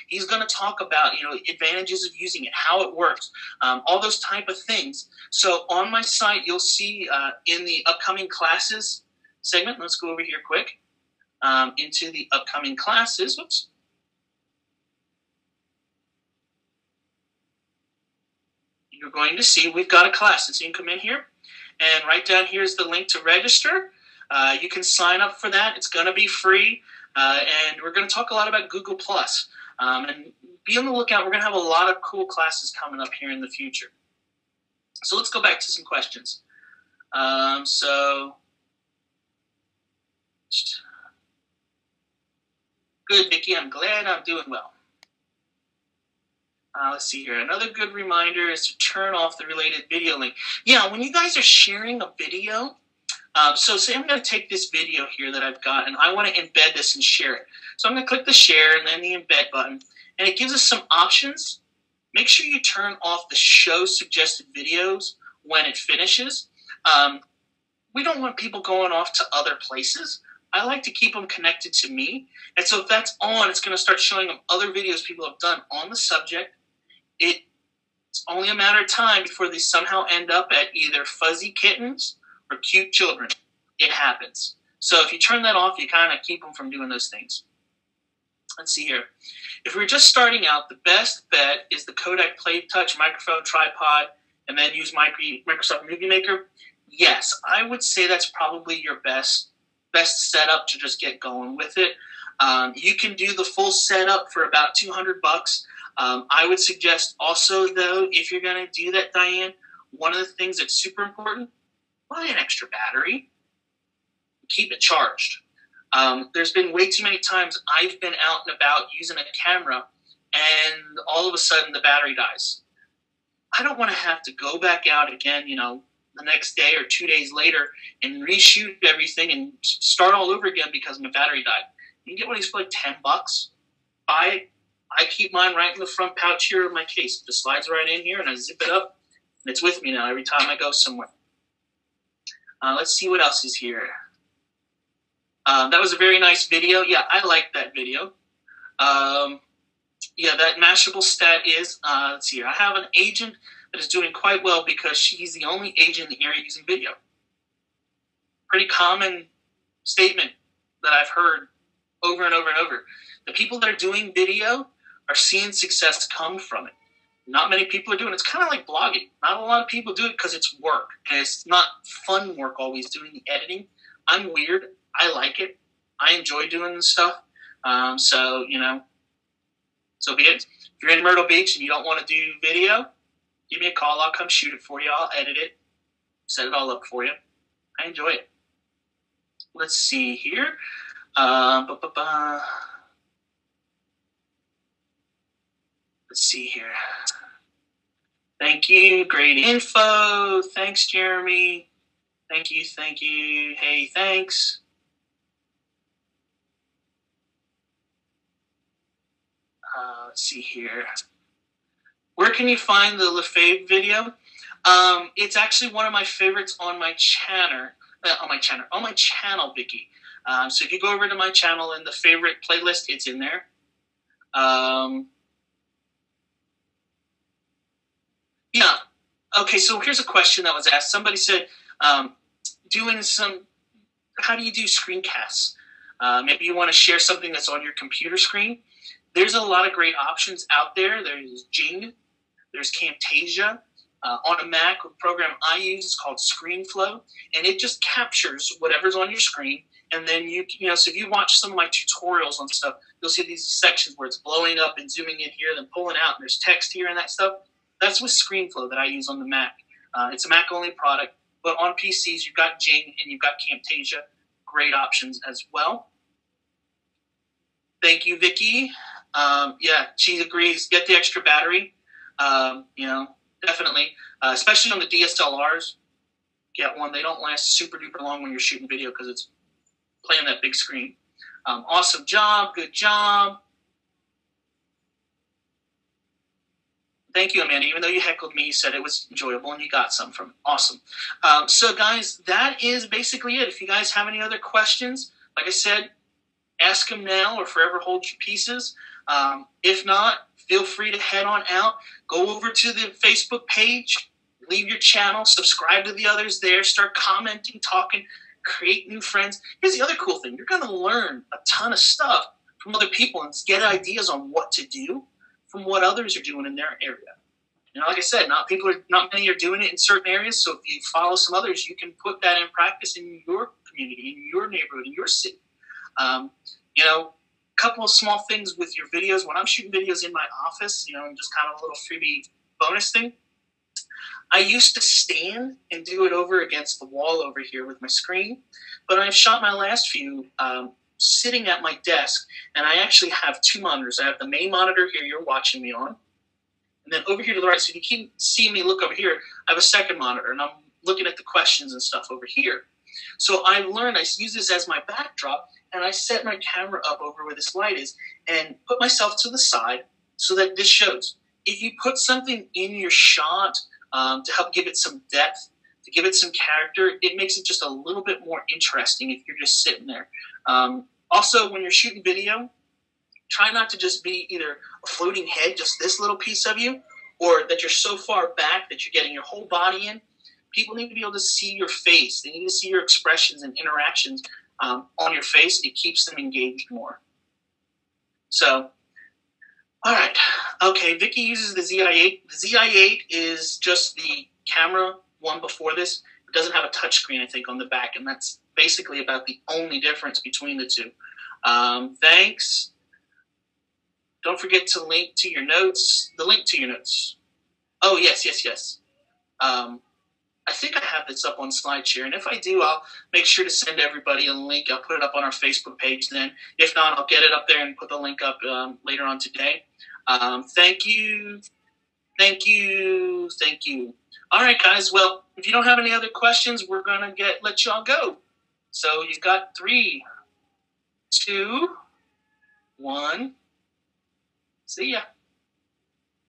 He's going to talk about, advantages of using it, how it works, all those type of things. So on my site, you'll see in the upcoming classes segment, let's go over here quick, into the upcoming classes. Whoops. You're going to see we've got a class. So you can come in here, and right down here is the link to register. You can sign up for that. It's going to be free, and we're going to talk a lot about Google+. And be on the lookout. We're going to have a lot of cool classes coming up here in the future. So let's go back to some questions. Good, Vicki. I'm glad I'm doing well. Let's see here. Another good reminder is to turn off the related video link. Yeah, when you guys are sharing a video, so say I'm going to take this video here that I've got, and I want to embed this and share it. So I'm going to click the share and then the embed button, and it gives us some options. Make sure you turn off the show suggested videos when it finishes. We don't want people going off to other places. I like to keep them connected to me. And so if that's on, it's going to start showing them other videos people have done on the subject. It's only a matter of time before they somehow end up at either fuzzy kittens or cute children. It happens. So if you turn that off, you kind of keep them from doing those things. Let's see here. If we're just starting out, the best bet is the Kodak Play Touch microphone tripod and then use Microsoft Movie Maker. Yes, I would say that's probably your best setup to just get going with it. You can do the full setup for about $200. I would suggest also, though, if you're going to do that, Diane, one of the things that's super important, buy an extra battery. Keep it charged. There's been way too many times I've been out and about using a camera, and all of a sudden the battery dies. I don't want to have to go back out again, the next day or 2 days later and reshoot everything and start all over again because my battery died. You can get one of these for like $10. Buy it. I keep mine right in the front pouch here of my case. It just slides right in here, and I zip it up, and it's with me now every time I go somewhere. Let's see what else is here. That was a very nice video. Yeah, I like that video. That Mashable stat is, let's see here. I have an agent that is doing quite well because she's the only agent in the area using video. Pretty common statement that I've heard over and over and over. The people that are doing video are seeing success come from it. Not many people are doing it. It's kind of like blogging. Not a lot of people do it because it's work. And it's not fun work always doing the editing. I'm weird. I like it. I enjoy doing this stuff. So be it. If you're in Myrtle Beach and you don't want to do video, give me a call. I'll come shoot it for you. I'll edit it. Set it all up for you. I enjoy it. Let's see here. Let's see here. Thank you. Great info. Thanks, Jeremy. Thank you. Hey, thanks. Let's see here. Where can you find the Lefebvre video? It's actually one of my favorites on my channel. Vicky. So if you go over to my channel in the favorite playlist, it's in there. Okay, so here's a question that was asked. Somebody said, doing some, how do you do screencasts? Maybe you want to share something that's on your computer screen. There's a lot of great options out there. There's Jing, there's Camtasia. On a Mac, a program I use is called ScreenFlow, and it just captures whatever's on your screen. And then so if you watch some of my tutorials on stuff, you'll see these sections where it's blowing up and zooming in here, then pulling out, and there's text here and that stuff. That's with ScreenFlow that I use on the Mac. It's a Mac-only product, but on PCs, you've got Jing and you've got Camtasia. Great options as well. Thank you, Vicky. Yeah, she agrees. Get the extra battery. Definitely, especially on the DSLRs, get one. They don't last super duper long when you're shooting video because it's playing that big screen. Awesome job. Good job. Thank you, Amanda. Even though you heckled me, you said it was enjoyable and you got some from it. Awesome. So, guys, that is basically it. If you guys have any other questions, like I said, ask them now or forever hold your pieces. If not, feel free to head on out. Go over to the Facebook page, leave your channel, subscribe to the others there, start commenting, talking, create new friends. Here's the other cool thing. You're going to learn a ton of stuff from other people and get ideas on what to do from what others are doing in their area. Like I said, not many are doing it in certain areas, so if you follow some others, you can put that in practice in your community, in your neighborhood, in your city. Couple of small things with your videos. When I'm shooting videos in my office, and just kind of a little freebie bonus thing, I used to stand and do it over against the wall over here with my screen, but I've shot my last few sitting at my desk, and I actually have two monitors. I have the main monitor here you're watching me on, and then over here to the right, so you can see me look over here, I have a second monitor, and I'm looking at the questions and stuff over here. So I learned, I use this as my backdrop, and I set my camera up over where this light is and put myself to the side so that this shows. If you put something in your shot to help give it some depth, to give it some character, it makes it just a little bit more interesting if you're just sitting there. Also, when you're shooting video, try not to just be either a floating head, just this little piece of you, or that you're so far back that you're getting your whole body in. People need to be able to see your face. They need to see your expressions and interactions on your face. It keeps them engaged more. So, all right. Okay, Vicky uses the ZI-8. The ZI-8 is just the camera one before this. It doesn't have a touchscreen, I think, on the back, and that's basically about the only difference between the two. Thanks. Don't forget to link to your notes. The link to your notes. Oh, yes. I think I have this up on SlideShare, and if I do, I'll make sure to send everybody a link. I'll put it up on our Facebook page then. If not, I'll get it up there and put the link up later on today. Thank you. All right, guys. Well, if you don't have any other questions, we're going to let y'all go. So you've got 3, 2, 1. See ya.